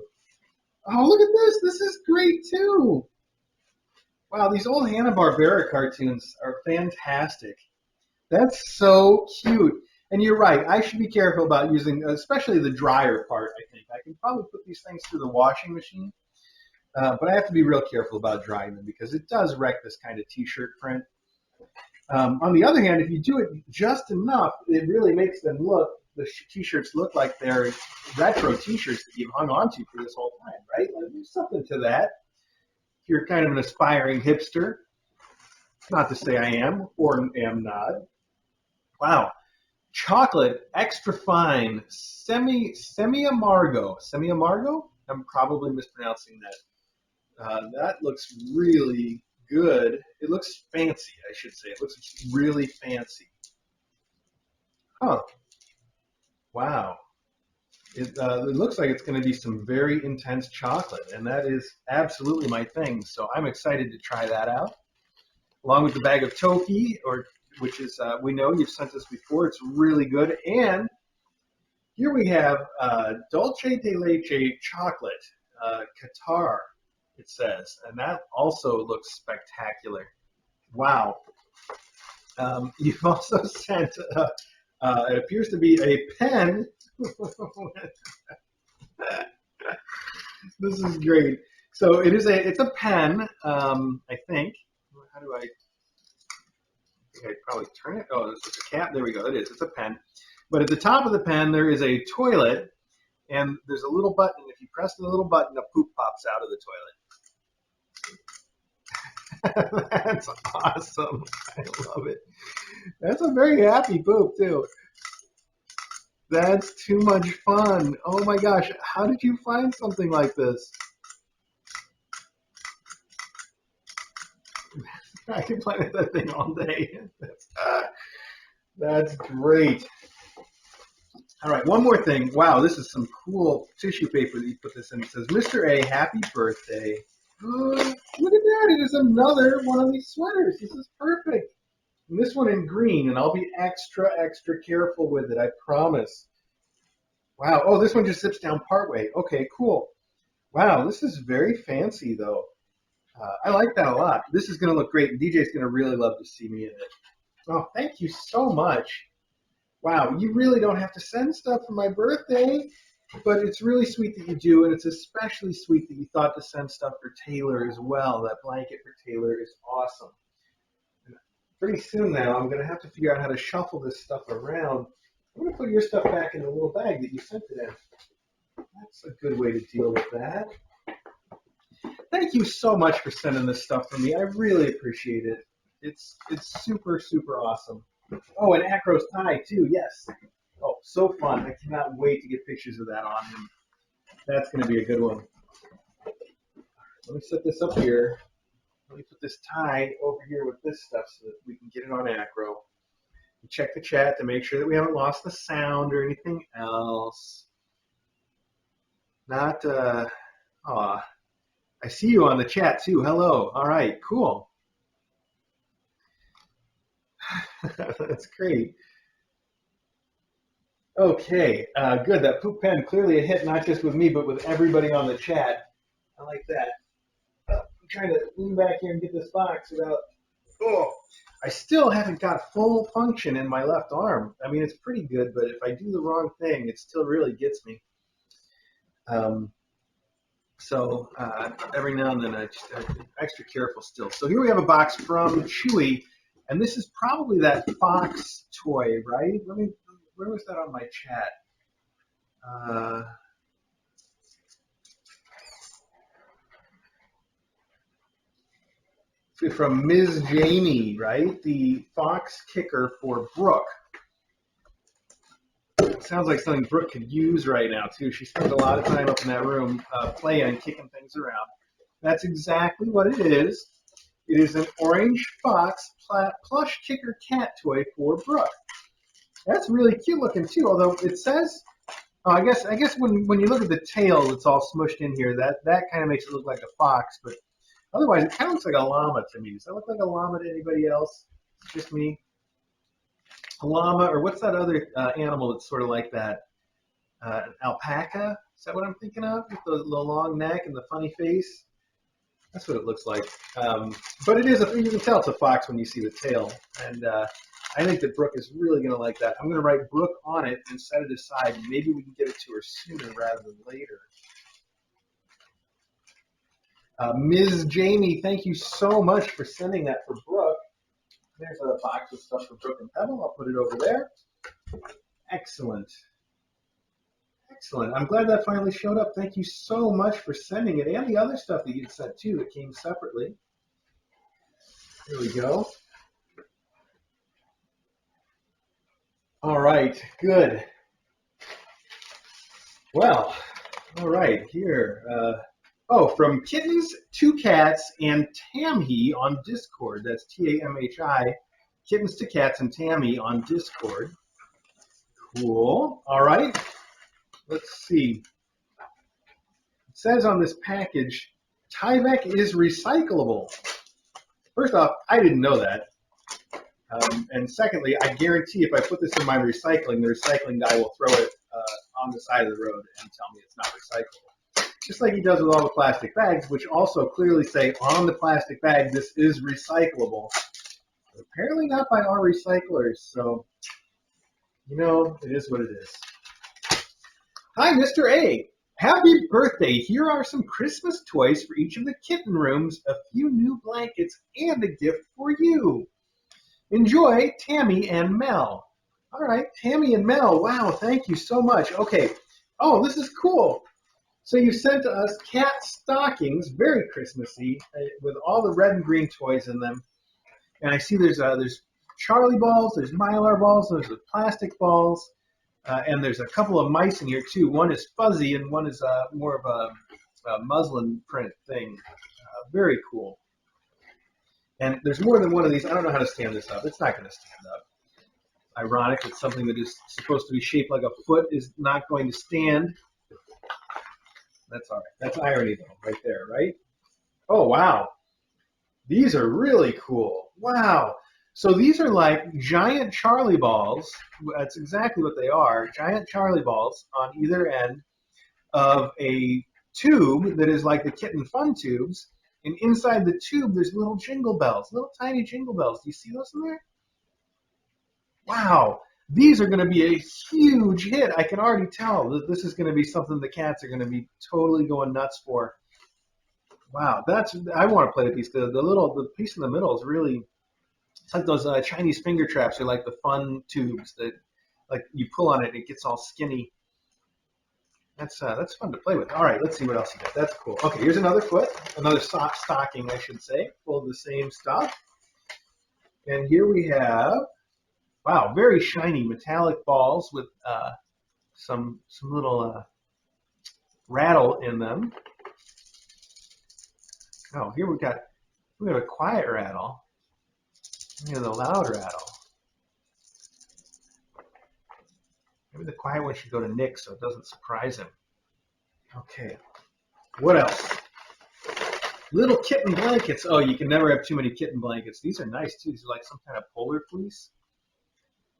Speaker 1: Oh, look at this. This is great, too. Wow, these old Hanna-Barbera cartoons are fantastic. That's so cute. And you're right. I should be careful about using, especially the dryer part, I think. I can probably put these things through the washing machine. But I have to be real careful about drying them because it does wreck this kind of t-shirt print. On the other hand, if you do it just enough, it really makes them look, the t-shirts look like they're retro t-shirts that you've hung on to for this whole time, right? Like, there's something to that. If you're kind of an aspiring hipster, not to say I am or am not. Wow. Chocolate, extra fine, semi-amargo. Semi-amargo? I'm probably mispronouncing that. That looks really good. It looks fancy, I should say. It looks really fancy. Huh. Wow. It looks like it's going to be some very intense chocolate, and that is absolutely my thing. So I'm excited to try that out, along with the bag of Toki, which is, we know you've sent us before. It's really good. And here we have Dulce de Leche chocolate, Qatar, it says. And that also looks spectacular. Wow. You've also sent, it appears to be a pen. This is great. So it's a pen, I think. How do I probably turn it? Oh, it's a cap. There we go. It is. It's a pen. But at the top of the pen, there is a toilet, and there's a little button. If you press the little button, a poop pops out of the toilet. That's awesome. I love it. That's a very happy poop, too. That's too much fun. Oh, my gosh. How did you find something like this? I can play with that thing all day. That's great. All right, one more thing. Wow, this is some cool tissue paper that you put this in. It says, Mr. A, happy birthday. Look at that. It is another one of these sweaters. This is perfect. And this one in green, and I'll be extra, extra careful with it, I promise. Wow. Oh, this one just zips down partway. Okay, cool. Wow, this is very fancy, though. I like that a lot. This is going to look great. DJ's going to really love to see me in it. Oh, thank you so much. Wow, you really don't have to send stuff for my birthday, but it's really sweet that you do, and it's especially sweet that you thought to send stuff for Taylor as well. That blanket for Taylor is awesome. And pretty soon now, I'm going to have to figure out how to shuffle this stuff around. I'm going to put your stuff back in the little bag that you sent it in. That's a good way to deal with that. Thank you so much for sending this stuff for me. I really appreciate it. It's super, super awesome. Oh, and Acro's tie, too. Yes. Oh, so fun. I cannot wait to get pictures of that on him. That's going to be a good one. Let me set this up here. Let me put this tie over here with this stuff so that we can get it on Acro. Check the chat to make sure that we haven't lost the sound or anything else. Not, I see you on the chat too. Hello. All right, cool. That's great. Okay, good. That poop pen, clearly a hit not just with me, but with everybody on the chat. I like that. I'm trying to lean back here and get this box without. Oh, I still haven't got full function in my left arm. I mean, it's pretty good, but if I do the wrong thing, it still really gets me. Um, so every now and then I'm extra careful still. So here we have a box from Chewy, and this is probably that fox toy, right? Where was that on my chat? From Ms. Jamie, right? The fox kicker for Brooke. Sounds like something Brooke could use right now, too. She spends a lot of time up in that room playing, kicking things around. That's exactly what it is. It is an orange fox plush kicker cat toy for Brooke. That's really cute looking, too, although it says, I guess when you look at the tail, it's all smushed in here. That kind of makes it look like a fox, but otherwise, it kind of looks like a llama to me. Does that look like a llama to anybody else? It's just me. A llama, or what's that other animal that's sort of like that? An alpaca? Is that what I'm thinking of? With the long neck and the funny face? That's what it looks like. But it is, you can tell it's a fox when you see the tail. And I think that Brooke is really going to like that. I'm going to write Brooke on it and set it aside. Maybe we can get it to her sooner rather than later. Ms. Jamie, thank you so much for sending that for Brooke. There's a box of stuff for Brooke and Pebble. I'll put it over there. Excellent. Excellent. I'm glad that finally showed up. Thank you so much for sending it, and the other stuff that you sent too that came separately. Here we go. All right, good. Well, all right, here. From Kittens, 2 Cats, and Tamhi on Discord. That's Tamhi. Kittens to Cats and Tamhi on Discord. Cool. All right. Let's see. It says on this package, Tyvek is recyclable. First off, I didn't know that. And secondly, I guarantee if I put this in my recycling, the recycling guy will throw it on the side of the road and tell me it's not recyclable. Just like he does with all the plastic bags, which also clearly say on the plastic bag, this is recyclable. But apparently not by our recyclers, so, it is what it is. Hi, Mr. A. Happy birthday. Here are some Christmas toys for each of the kitten rooms, a few new blankets, and a gift for you. Enjoy, Tammy and Mel. All right, Tammy and Mel. Wow, thank you so much. Okay. Oh, this is cool. So you sent us cat stockings, very Christmassy, with all the red and green toys in them. And I see there's Charlie balls, there's Mylar balls, there's the plastic balls, and there's a couple of mice in here too. One is fuzzy and one is more of a muslin print thing. Very cool. And there's more than one of these. I don't know how to stand this up. It's not going to stand up. Ironic that something that is supposed to be shaped like a foot is not going to stand. That's all right. That's irony, though, right there, right? Oh, wow. These are really cool. Wow. So these are like giant Charlie balls. That's exactly what they are. Giant Charlie balls on either end of a tube that is like the Kitten Fun tubes. And inside the tube, there's little jingle bells, little tiny jingle bells. Do you see those in there? Wow. These are going to be a huge hit. I can already tell that this is going to be something the cats are going to be totally going nuts for. Wow. I want to play the piece. The piece in the middle is really, it's like those Chinese finger traps. They're like the fun tubes that, like, you pull on it and it gets all skinny. That's fun to play with. All right, let's see what else you got. That's cool. Okay, here's another stocking, I should say, full of the same stuff. And here we have, wow, very shiny metallic balls with some little rattle in them. Oh, here we have a quiet rattle. We have the loud rattle. Maybe the quiet one should go to Nick so it doesn't surprise him. Okay. What else? Little kitten blankets. Oh, you can never have too many kitten blankets. These are nice, too. These are like some kind of polar fleece.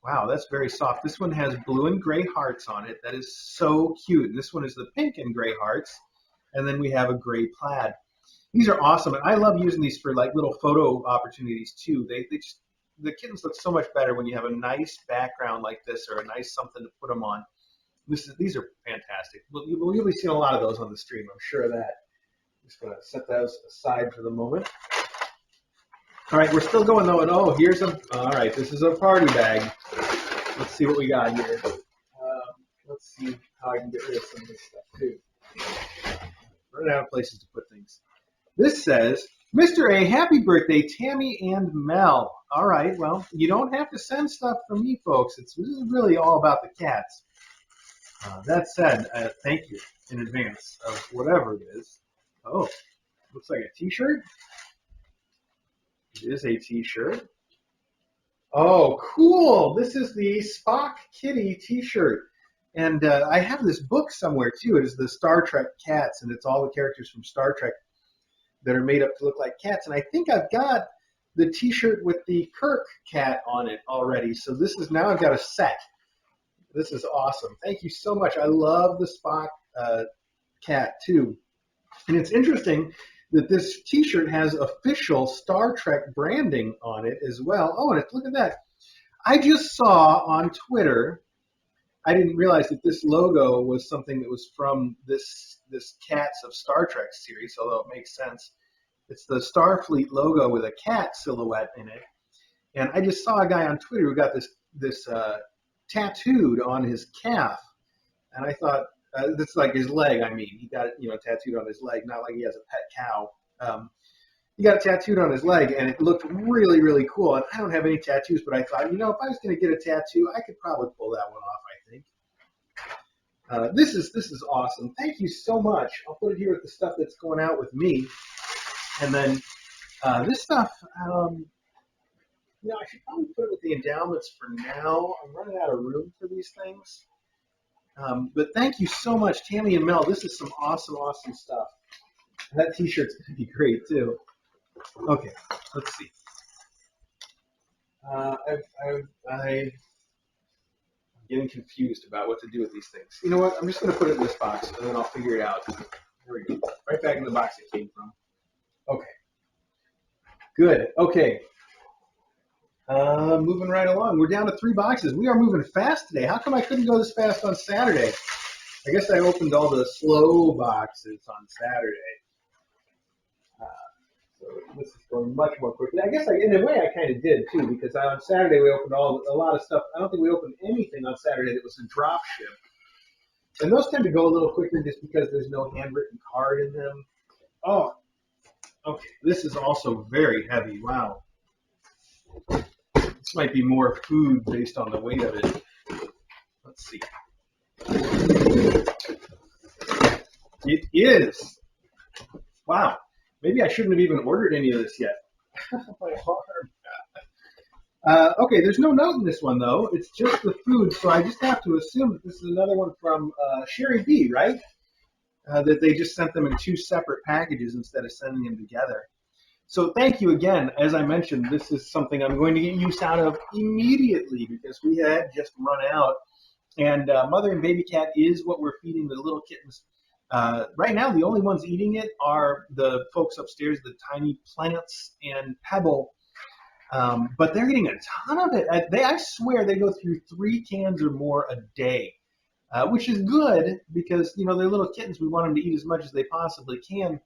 Speaker 1: Wow, that's very soft. This one has blue and gray hearts on it. That is so cute. This one is the pink and gray hearts. and then we have a gray plaid. These are awesome, and I love using these for like little photo opportunities too. They just the kittens look so much better when you have a nice background like this or a nice something to put them on. These are fantastic. You'll be seeing a lot of those on the stream, I'm sure of that. Just going to set those aside for the moment. All right, we're still going though, and all right, this is a party bag. Let's see what we got here. Let's see how I can get rid of some of this stuff too. Running out of places to put things. This says, Mr. A, happy birthday, Tammy and Mel. All right, well, you don't have to send stuff from me, folks. This is really all about the cats. That said, thank you in advance of whatever it is. Oh, looks like a t-shirt. It is a t-shirt. Oh, cool. This is the Spock Kitty t-shirt. And I have this book somewhere, too. It is the Star Trek cats, and it's all the characters from Star Trek that are made up to look like cats. And I think I've got the t-shirt with the Kirk cat on it already. So now I've got a set. This is awesome. Thank you so much. I love the Spock cat, too. And it's interesting that this t-shirt has official Star Trek branding on it as well. Oh, and look at that. I just saw on Twitter, I didn't realize that this logo was something that was from this Cats of Star Trek series, although it makes sense. It's the Starfleet logo with a cat silhouette in it. And I just saw a guy on Twitter who got this tattooed on his calf. And I thought, that's like his leg, I mean. He got it, tattooed on his leg, not like he has a pet cow. He got it tattooed on his leg, and it looked really, really cool. And I don't have any tattoos, but I thought, if I was going to get a tattoo, I could probably pull that one off, I think. This is awesome. Thank you so much. I'll put it here with the stuff that's going out with me. And then this stuff, I should probably put it with the endowments for now. I'm running out of room for these things. But thank you so much, Tammy and Mel. This is some awesome, awesome stuff. That t-shirt's going to be great, too. Okay, let's see. I'm getting confused about what to do with these things. You know what? I'm just going to put it in this box, and then I'll figure it out. There we go. Right back in the box it came from. Okay. Good. Okay. Moving right along. We're down to 3 boxes. We are moving fast today. How come I couldn't go this fast on Saturday? I guess I opened all the slow boxes on Saturday. So this is going much more quickly. I guess in a way I kind of did too, because on Saturday we opened a lot of stuff. I don't think we opened anything on Saturday that was a drop ship. And those tend to go a little quicker just because there's no handwritten card in them. Oh, okay. This is also very heavy. Wow. This might be more food based on the weight of it. Let's see. It is. Wow. Maybe I shouldn't have even ordered any of this yet. My arm. Okay, there's no note in this one, though. It's just the food, so I just have to assume that this is another one from Sherry B., right? That they just sent them in 2 separate packages instead of sending them together. So thank you again. As I mentioned, this is something I'm going to get use out of immediately because we had just run out. And Mother and Baby Cat is what we're feeding the little kittens. Right now, the only ones eating it are the folks upstairs, the Tinypants and Pebble. But they're eating a ton of it. I swear they go through 3 cans or more a day, which is good because, they're little kittens. We want them to eat as much as they possibly can.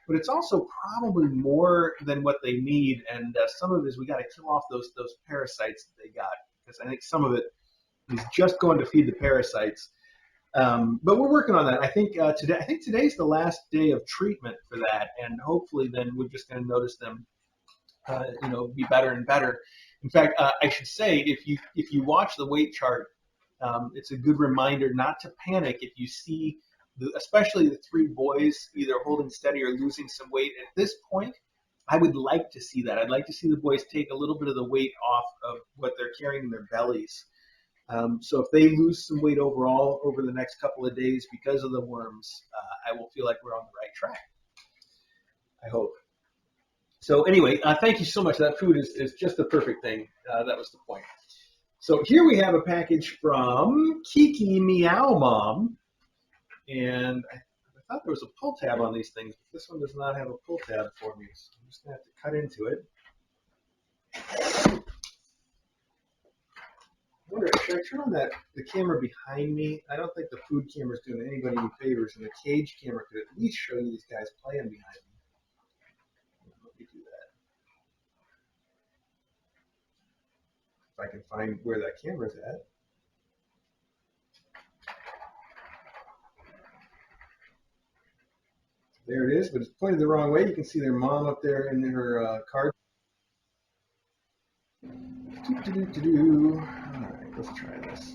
Speaker 1: But it's also probably more than what they need. And some of it is we got to kill off those parasites that they got because I think some of it is just going to feed the parasites. But we're working on that. I think today's the last day of treatment for that, and hopefully then we're just going to notice them, be better and better. In fact, I should say if you watch the weight chart, it's a good reminder not to panic if you see, especially the 3 boys either holding steady or losing some weight. At this point, I would like to see that. I'd like to see the boys take a little bit of the weight off of what they're carrying in their bellies. So if they lose some weight overall over the next couple of days because of the worms, I will feel like we're on the right track. I hope. So anyway, thank you so much. That food is just the perfect thing. That was the point. So here we have a package from Kiki Meow Mom. And I thought there was a pull tab on these things, but this one does not have a pull tab for me. So I'm just going to have to cut into it. I wonder, should I turn on the camera behind me? I don't think the food camera is doing anybody any favors, and the cage camera could at least show you these guys playing behind me. Let me do that. If I can find where that camera's at. There it is, but it's pointed the wrong way. You can see their mom up there in her card. All right, let's try this.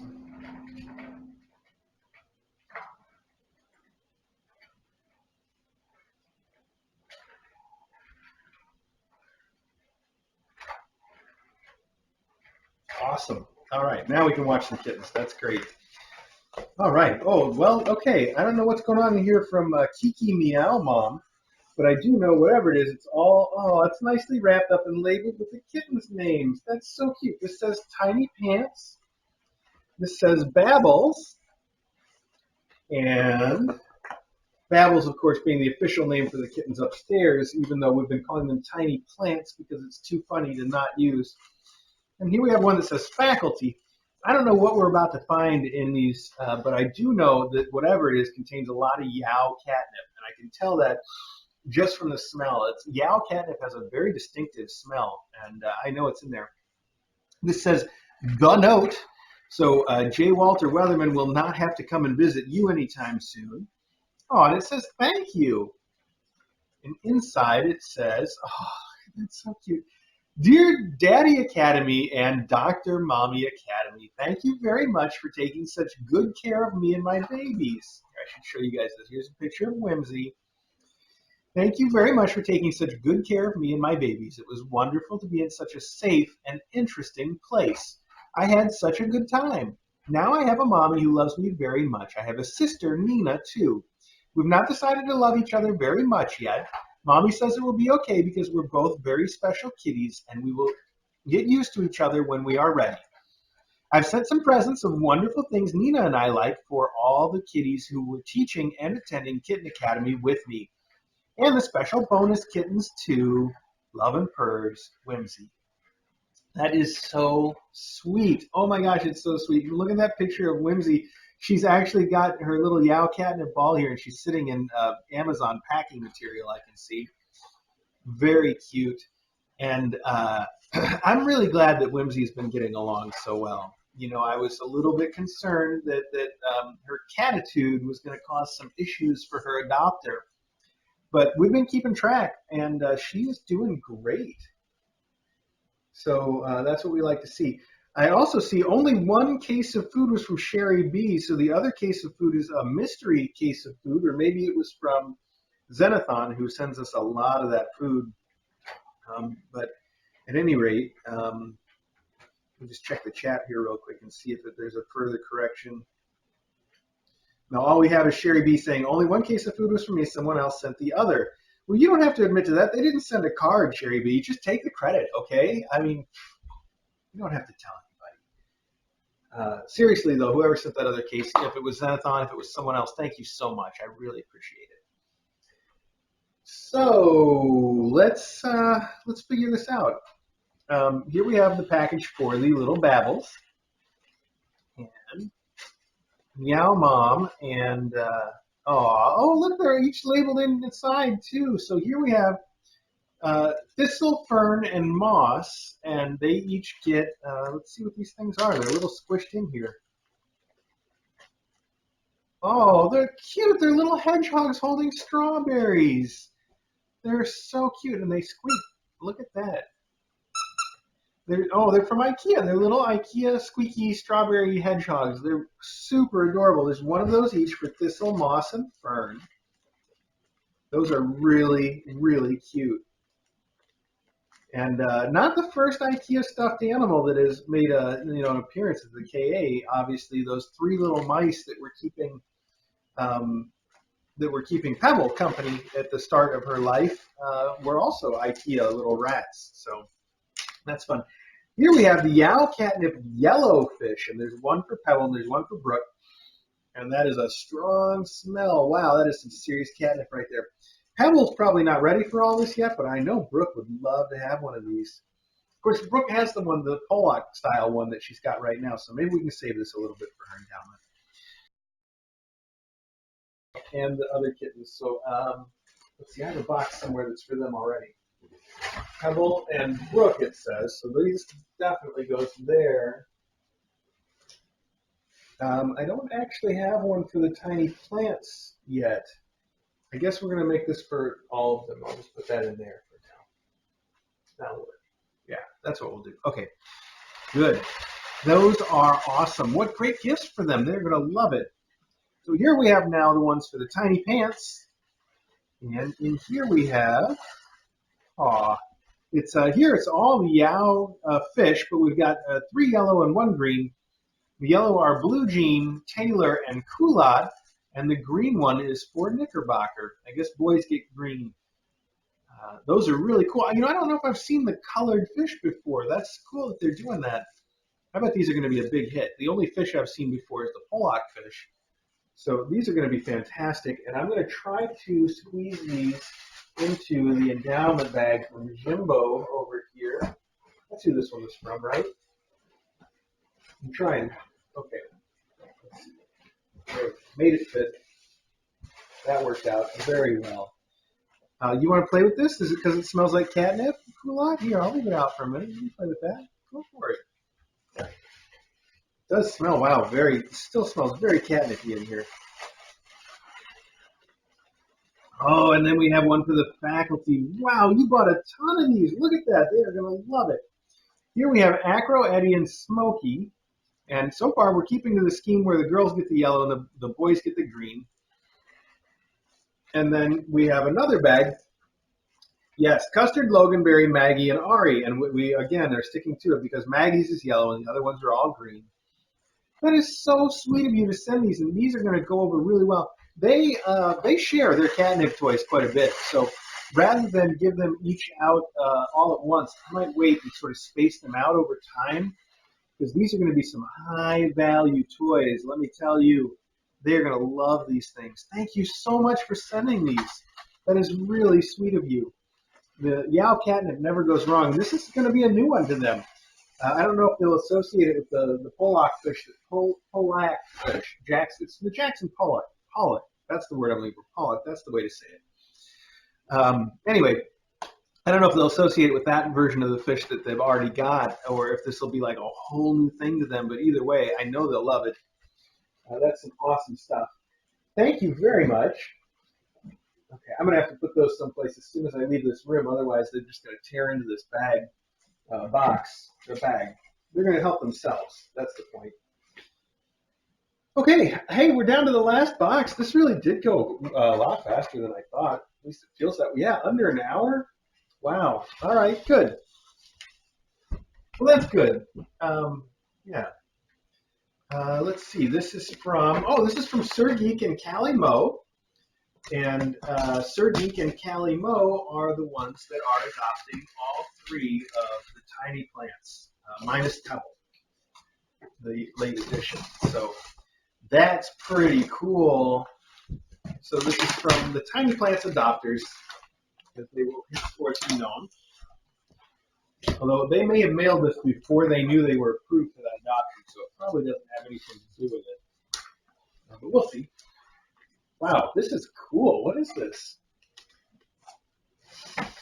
Speaker 1: Awesome. All right, now we can watch the kittens. That's great. All right. Oh, well, okay. I don't know what's going on here from Kiki Meow Mom, but I do know whatever it is, it's it's nicely wrapped up and labeled with the kittens' names. That's so cute. This says Tinypants. This says Babbles. And Babbles, of course, being the official name for the kittens upstairs, even though we've been calling them Tiny Plants because it's too funny to not use. And here we have one that says Faculty. I don't know what we're about to find in these, but I do know that whatever it is contains a lot of Yao catnip. And I can tell that just from the smell. Yao catnip has a very distinctive smell, and I know it's in there. This says, The Note. So J. Walter Weatherman will not have to come and visit you anytime soon. Oh, and it says, thank you. And inside it says, oh, that's so cute. Dear Daddy Academy and Dr. Mommy Academy, thank you very much for taking such good care of me and my babies. I should show you guys this. Here's a picture of Whimsy. Thank you very much for taking such good care of me and my babies. It was wonderful to be in such a safe and interesting place. I had such a good time. Now I have a mommy who loves me very much. I have a sister, Nina, too. We've not decided to love each other very much yet. Mommy says it will be okay because we're both very special kitties and we will get used to each other when we are ready. I've sent some presents of wonderful things Nina and I like for all the kitties who were teaching and attending Kitten Academy with me. And the special bonus kittens too. Love and purrs, Whimsy. That is so sweet. Oh my gosh, it's so sweet. Look at that picture of Whimsy. She's actually got her little Yao catnip ball here, and she's sitting in Amazon packing material, I can see. Very cute. And I'm really glad that Whimsy's been getting along so well. You know, I was a little bit concerned that her catitude was going to cause some issues for her adopter. But we've been keeping track, and she is doing great. So that's what we like to see. I also see only one case of food was from Sherry B, so the other case of food is a mystery case of food, or maybe it was from Zenathon, who sends us a lot of that food. But at any rate, we'll just check the chat here real quick and see if there's a further correction. Now, all we have is Sherry B saying, only one case of food was from me, someone else sent the other. Well, you don't have to admit to that. They didn't send a card, Sherry B. Just take the credit, okay? I mean, you don't have to tell anybody. Seriously, though, whoever sent that other case, if it was Zenathon, if it was someone else, thank you so much. I really appreciate it. So let's figure this out. Here we have the package for the little Babbles. And Meow Mom and look, they're each labeled inside too. So here we have Thistle, Fern, and Moss, and they each get, let's see what these things are. They're a little squished in here. Oh, they're cute. They're little hedgehogs holding strawberries. They're so cute, and they squeak. Look at that. They're from IKEA. They're little IKEA squeaky strawberry hedgehogs. They're super adorable. There's one of those each for Thistle, Moss, and Fern. Those are really, really cute. And not the first IKEA stuffed animal that has made an appearance at the KA. Obviously, those three little mice that were keeping Pebble company at the start of her life were also IKEA little rats. So that's fun. Here we have the Yao catnip yellow fish, and there's one for Pebble and there's one for Brooke. And that is a strong smell. Wow, that is some serious catnip right there. Pebble's probably not ready for all this yet, but I know Brooke would love to have one of these. Of course, Brooke has the Pollock style one that she's got right now, so maybe we can save this a little bit for her endowment. And the other kittens. So let's see, I have a box somewhere that's for them already. Pebble and Brooke, it says. So these definitely goes there. I don't actually have one for the tiny plants yet. I guess we're going to make this for all of them. I'll just put that in there for now. That'll work. Yeah, that's what we'll do. Okay, good. Those are awesome. What great gifts for them. They're going to love it. So here we have now the ones for the tiny pants. And in here we have, here it's all the Yao fish, but we've got 3 yellow and 1 green. The yellow are Blue Jean, Taylor, and Culotte, and the green one is for Knickerbocker. I guess boys get green. Those are really cool. I don't know if I've seen the colored fish before. That's cool that they're doing that. I bet these are going to be a big hit. The only fish I've seen before is the Pollock fish. So these are going to be fantastic, and I'm going to try to squeeze these into the endowment bag from Jimbo over here. That's who this one is from, right? I'm trying. Okay. Made it fit. That worked out very well. You want to play with this? Is it because it smells like catnip? Cool. Here, I'll leave it out for a minute. You can play with that. Go for it. Yeah. It does smell, wow, still smells very catnipy in here. Oh, and then we have one for the faculty. Wow, you bought a ton of these. Look at that. They are going to love it. Here we have Acro, Eddie, and Smokey. And so far, we're keeping to the scheme where the girls get the yellow and the boys get the green. And then we have another bag. Yes, Custard, Loganberry, Maggie, and Ari. And we again, are sticking to it because Maggie's is yellow and the other ones are all green. That is so sweet of you to send these, and these are going to go over really well. They share their catnip toys quite a bit. So rather than give them each out all at once, I might wait and sort of space them out over time because these are going to be some high-value toys. Let me tell you. They're going to love these things. Thank you so much for sending these. That is really sweet of you. The Yao catnip never goes wrong. This is going to be a new one to them. I don't know if they'll associate it with the Pollock fish, Pollock fish. It's the Jackson Pollock. Pollock. That's the word I'm looking for. Pollock. That's the way to say it. Anyway, I don't know if they'll associate it with that version of the fish that they've already got, or if this will be like a whole new thing to them. But either way, I know they'll love it. That's some awesome stuff. Thank you very much. Okay, I'm going to have to put those someplace as soon as I leave this room. Otherwise, they're just going to tear into this bag, box, or bag. They're going to help themselves. That's the point. Okay, hey, we're down to the last box. This really did go a lot faster than I thought. At least it feels that way. Yeah, under an hour? Wow. All right, good. Well, that's good. Yeah. Let's see. This is from Sir Geek and Callie Moe. And Sir Geek and Callie Moe are the ones that are adopting all 3 of the tiny plants, minus Pebble, the late edition. So that's pretty cool. So this is from the Tiny Plants adopters, as they will henceforth be known. Although they may have mailed this before they knew they were approved for that adoption, so it probably doesn't have anything to do with it. But we'll see. Wow, this is cool. What is this?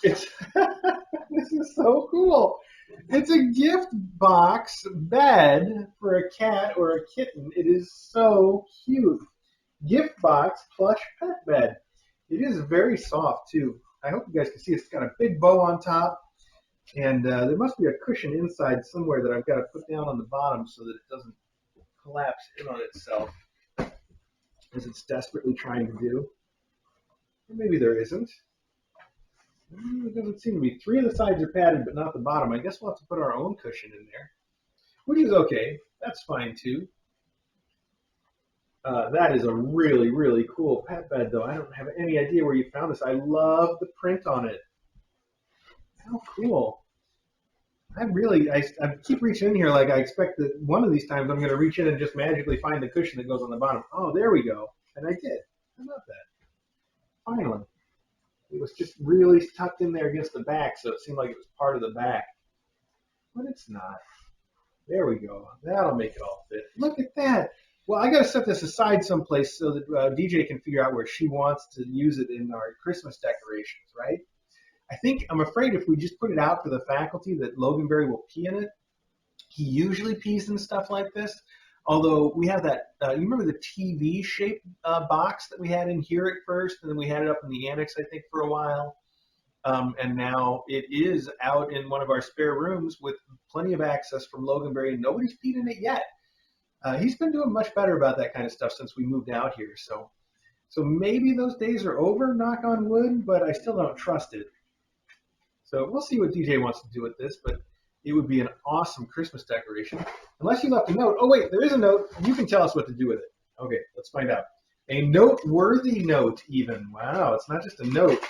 Speaker 1: This is so cool. It's a gift box bed for a cat or a kitten. It is so cute. Gift box plush pet bed. It is very soft, too. I hope you guys can see it. It's got a big bow on top. And there must be a cushion inside somewhere that I've got to put down on the bottom so that it doesn't collapse in on itself, as it's desperately trying to do. Or maybe there isn't. It doesn't seem to be. 3 of the sides are padded, but not the bottom. I guess we'll have to put our own cushion in there, which is okay. That's fine, too. That is a really, really cool pet bed, though. I don't have any idea where you found this. I love the print on it. How cool. I keep reaching in here like I expect that one of these times I'm going to reach in and just magically find the cushion that goes on the bottom. Oh, there we go. And I did. How about that? Finally. It was just really tucked in there against the back, so it seemed like it was part of the back. But it's not. There we go. That'll make it all fit. Look at that. Well, I got to set this aside someplace so that DJ can figure out where she wants to use it in our Christmas decorations, right? I'm afraid if we just put it out for the faculty that Loganberry will pee in it. He usually pees in stuff like this. Although we have that, you remember the TV shaped box that we had in here at first, and then we had it up in the annex, I think, for a while. And now it is out in one of our spare rooms with plenty of access from Loganberry, and nobody's peed in it yet. He's been doing much better about that kind of stuff since we moved out here. So maybe those days are over, knock on wood, but I still don't trust it. So we'll see what DJ wants to do with this, but it would be an awesome Christmas decoration. Unless you left a note. Oh, wait, there is a note. You can tell us what to do with it. Okay, let's find out. A noteworthy note, even. Wow, it's not just a note.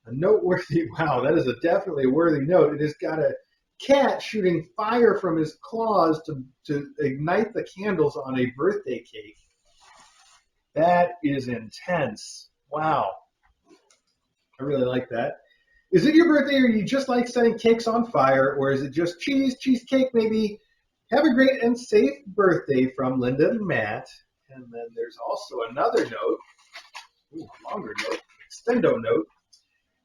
Speaker 1: A noteworthy, wow, that is definitely a worthy note. It has got a cat shooting fire from his claws to ignite the candles on a birthday cake. That is intense. Wow. I really like that. Is it your birthday, or do you just like setting cakes on fire, or is it just cheesecake maybe? Have a great and safe birthday from Linda and Matt. And then there's also another note, longer note, extendo note.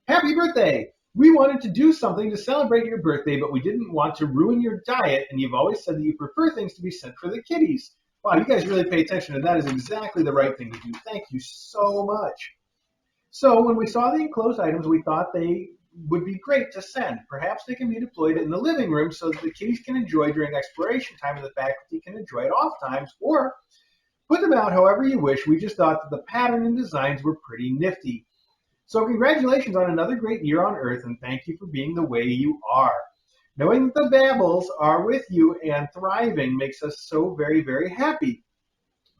Speaker 1: Happy birthday! We wanted to do something to celebrate your birthday, but we didn't want to ruin your diet, and you've always said that you prefer things to be sent for the kitties. Wow, you guys really pay attention, and that is exactly the right thing to do. Thank you so much. So when we saw the enclosed items, we thought they would be great to send. Perhaps they can be deployed in the living room so that the kitties can enjoy during exploration time and the faculty can enjoy at off times, or put them out however you wish. We just thought that the pattern and designs were pretty nifty. So congratulations on another great year on Earth, and thank you for being the way you are. Knowing that the Babbles are with you and thriving makes us so very, very happy.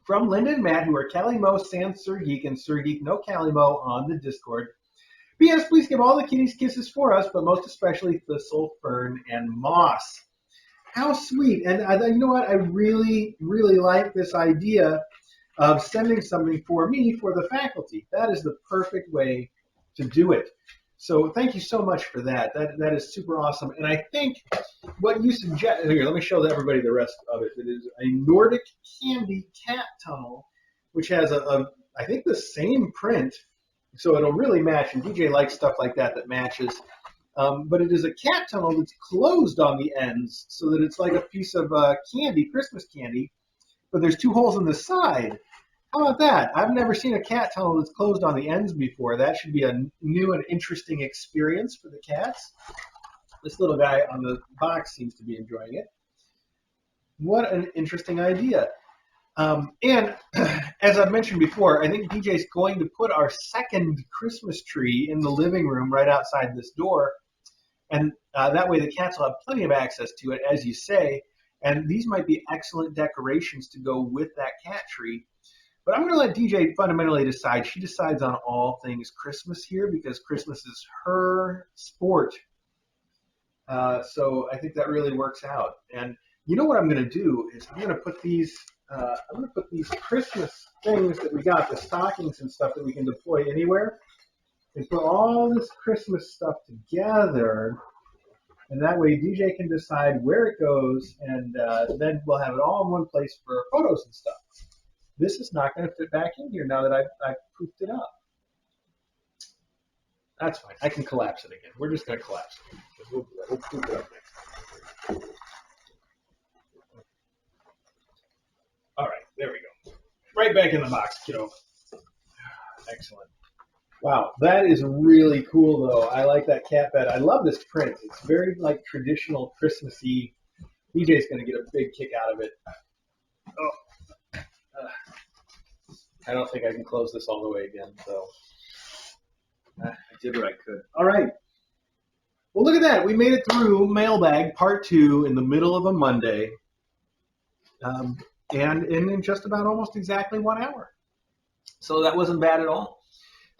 Speaker 1: From Linda and Matt, who are Calimo, Sans Sir Geek, and Sir Geek No Calimo on the Discord. P.S. Please give all the kitties kisses for us, but most especially Thistle, Fern, and Moss. How sweet. And you know what? I really, really like this idea of sending something for me for the faculty. That is the perfect way to do it. So thank you so much for that. That is super awesome. And I think what you suggest, here, let me show everybody the rest of it. It is a Nordic candy cat tunnel, which has I think the same print. So it'll really match, and DJ likes stuff like that matches. But it is a cat tunnel that's closed on the ends so that it's like a piece of candy, Christmas candy, but there's two holes in the side. How about that? I've never seen a cat tunnel that's closed on the ends before. That should be a new and interesting experience for the cats. This little guy on the box seems to be enjoying it. What an interesting idea. And as I've mentioned before, I think DJ's going to put our second Christmas tree in the living room right outside this door. And that way the cats will have plenty of access to it, as you say. And these might be excellent decorations to go with that cat tree. But I'm going to let DJ fundamentally decide. She decides on all things Christmas here because Christmas is her sport. So I think that really works out. And you know what I'm going to do is I'm going to put these Christmas things that we got, the stockings and stuff that we can deploy anywhere, and put all this Christmas stuff together. And that way DJ can decide where it goes, and then we'll have it all in one place for photos and stuff. This is not going to fit back in here now that I've poofed it up. That's fine. I can collapse it again. We're just going to collapse it. We'll poof it up next time. All right, there we go. Right back in the box, kiddo. Excellent. Wow, that is really cool, though. I like that cat bed. I love this print. It's very, like, traditional Christmassy. DJ's going to get a big kick out of it. Oh. I don't think I can close this all the way again, so I did what I could. All right. Well, look at that. We made it through Mailbag Part 2 in the middle of a Monday, and in just about almost exactly 1 hour. So that wasn't bad at all.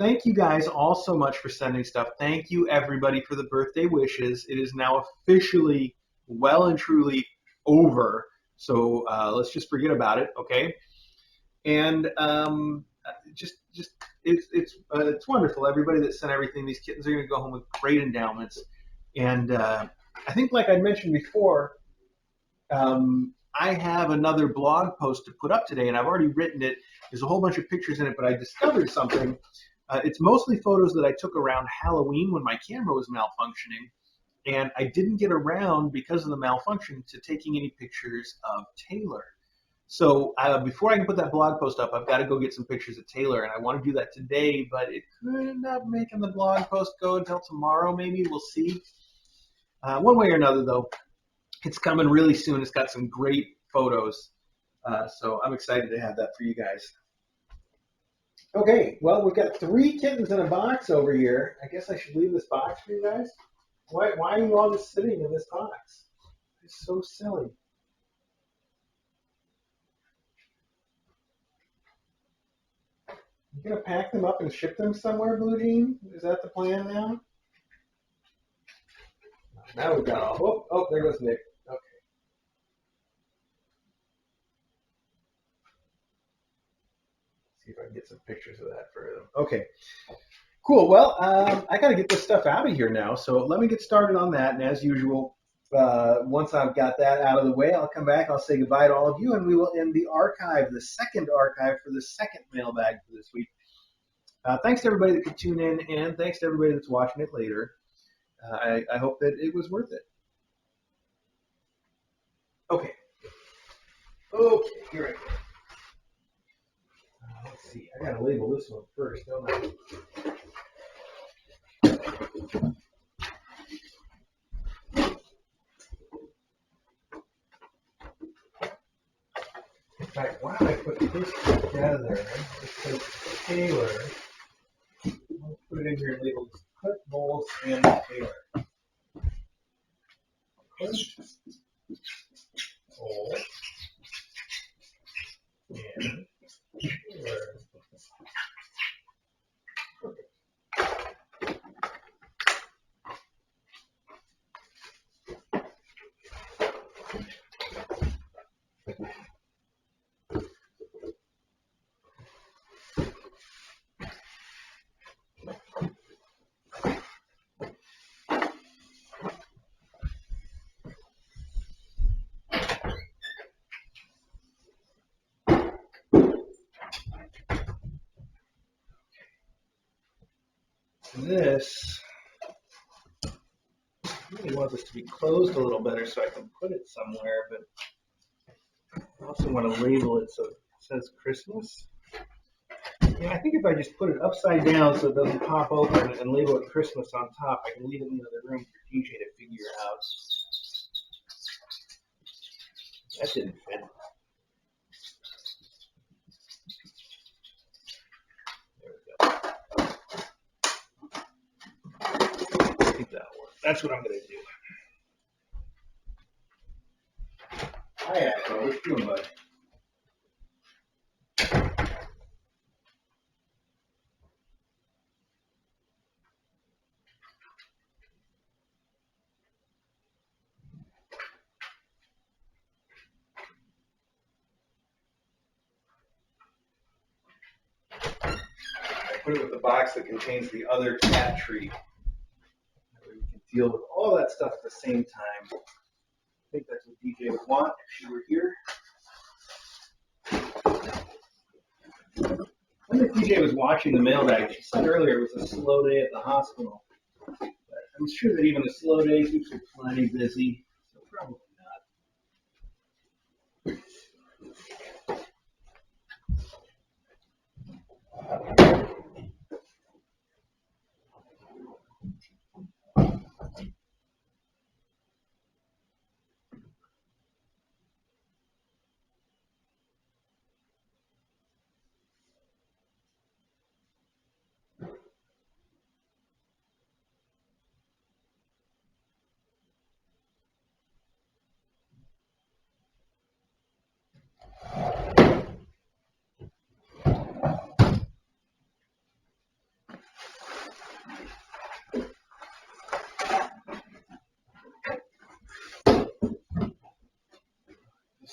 Speaker 1: thank you guys all so much for sending stuff. Thank you everybody for the birthday wishes. It is now officially well and truly over. So let's just forget about it, okay? And just it's wonderful. Everybody that sent everything, these kittens are going to go home with great endowments. And I think, like I mentioned before, I have another blog post to put up today, and I've already written it. There's a whole bunch of pictures in it, but I discovered something. It's mostly photos that I took around Halloween when my camera was malfunctioning, and I didn't get around, because of the malfunction, to taking any pictures of Taylor. So before I can put that blog post up, I've got to go get some pictures of Taylor, and I want to do that today, but it could end up making the blog post go until tomorrow, maybe. We'll see. One way or another, though, it's coming really soon. It's got some great photos, so I'm excited to have that for you guys. Okay, well, we've got 3 kittens in a box over here. I guess I should leave this box for you guys. Why are you all just sitting in this box? It's so silly. You gonna pack them up and ship them somewhere, Blue Jean? Is that the plan now? Now we've got all. Oh, there goes Nick. Okay. See if I can get some pictures of that for them. Okay. Cool. Well, I got to get this stuff out of here now, so let me get started on that. And as usual, once I've got that out of the way, I'll come back. I'll say goodbye to all of you, and we will end the archive, the second archive for the second mailbag for this week. Thanks to everybody that could tune in, and thanks to everybody that's watching it later. I hope that it was worth it. Okay. Okay, here I go. Let's see. I got to label this one first, don't I? In fact, why don't I put this together? Because Taylor, I'll put it in here labeled Clint, Bowles, and Taylor. Clint, Bowles, and Taylor. This, I really want this to be closed a little better so I can put it somewhere, but I also want to label it so it says Christmas. Yeah, I think if I just put it upside down so it doesn't pop open and label it Christmas on top, I can leave it in the other room for DJ to figure out. That didn't fit. I think that'll work. That's what I'm going to do. Hi, Echo. What you doing, bud? I put it with the box that contains the other cat treat. We can deal with all that stuff at the same time. I think that's what DJ would want if she were here. When DJ was watching the mailbag, she said earlier it was a slow day at the hospital. But I'm sure that even a slow day keeps her plenty busy, so probably not.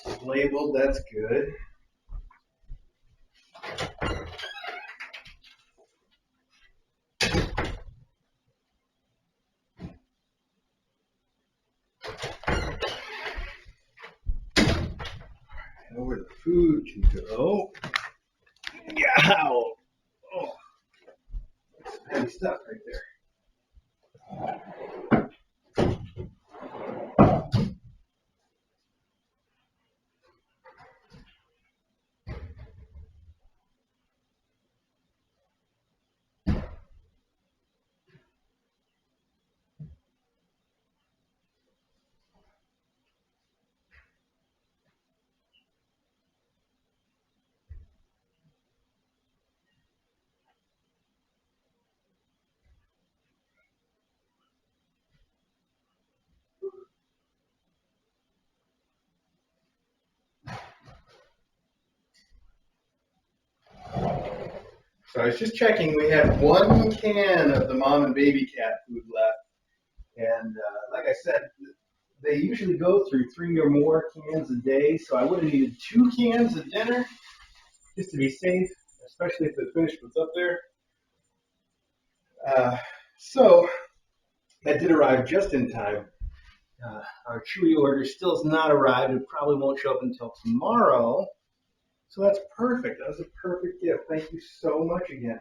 Speaker 1: It's labeled, that's good. I know where the food can go. Yow! Oh, that's some heavy stuff right there. So I was just checking, we had 1 can of the mom and baby cat food left. And like I said, they usually go through 3 or more cans a day, so I would have needed 2 cans of dinner just to be safe, especially if they finished what's up there. So that did arrive just in time. Our Chewy order still has not arrived. It probably won't show up until tomorrow. So that's perfect. That was a perfect gift. Thank you so much again.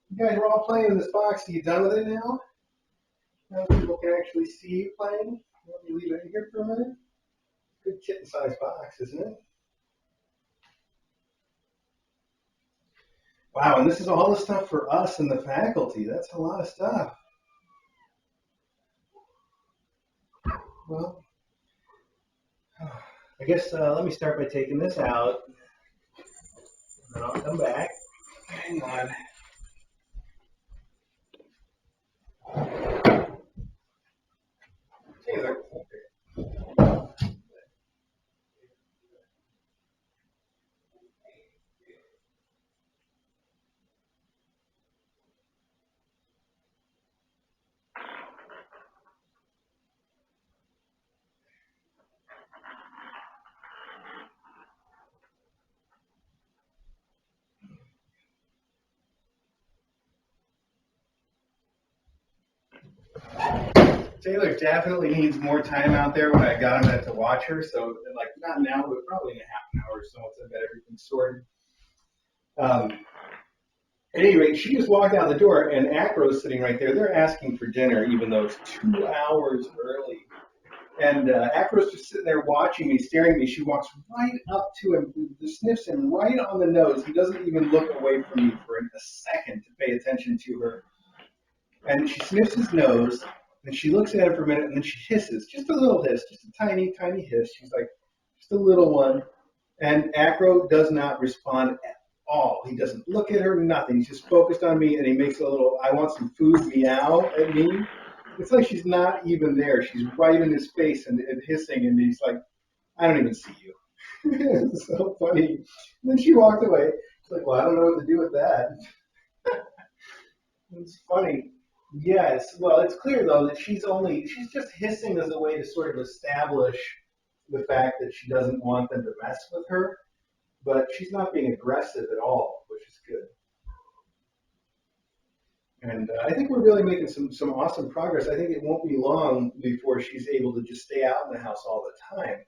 Speaker 1: You guys are all playing in this box. Are you done with it now? Now people can actually see you playing. Let me leave it in here for a minute. Good kitten-sized box, isn't it? Wow, and this is all the stuff for us and the faculty. That's a lot of stuff. Well, I guess let me start by taking this out, and then I'll come back. Hang on. Taylor. Taylor definitely needs more time out there when I got him to watch her. So, like, not now, but probably in a half an hour or so once I've got everything sorted. At any rate, she just walked out the door, and Acro's sitting right there. They're asking for dinner, even though it's 2 hours early. And Acro's just sitting there watching me, staring at me. She walks right up to him, sniffs him right on the nose. He doesn't even look away from me for a second to pay attention to her. And she sniffs his nose, and she looks at him for a minute, and then she hisses, just a little hiss, just a tiny, tiny hiss. She's like, just a little one. And Acro does not respond at all. He doesn't look at her, nothing. He's just focused on me, and he makes a little, I want some food meow at me. It's like she's not even there. She's right in his face and hissing, and he's like, I don't even see you. It's so funny. And then she walked away. She's like, well, I don't know what to do with that. It's funny. Yes. Well, it's clear, though, that she's just hissing as a way to sort of establish the fact that she doesn't want them to mess with her. But she's not being aggressive at all, which is good. And I think we're really making some awesome progress. I think it won't be long before she's able to just stay out in the house all the time.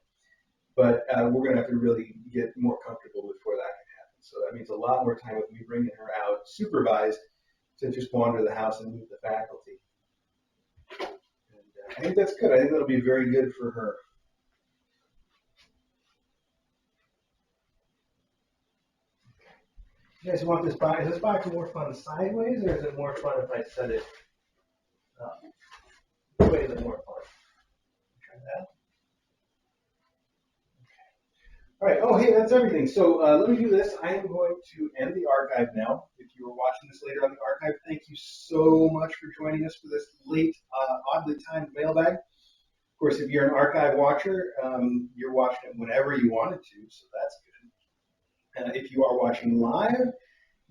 Speaker 1: But we're going to have to really get more comfortable before that can happen. So that means a lot more time with me bringing her out supervised to just wander the house and meet the faculty. And I think that's good. I think that'll be very good for her. You guys want this box? Is this box more fun sideways, or is it more fun if I set it up? Which way is it more fun? Try that. All right. Oh, hey, that's everything. So let me do this. I am going to end the archive now. If you were watching this later on the archive, thank you so much for joining us for this late, oddly timed mailbag. Of course, if you're an archive watcher, you're watching it whenever you wanted to, so that's good. If you are watching live,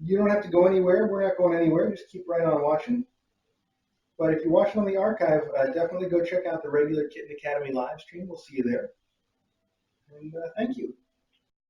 Speaker 1: you don't have to go anywhere. We're not going anywhere. Just keep right on watching. But if you're watching on the archive, definitely go check out the regular Kitten Academy live stream. We'll see you there. And thank you.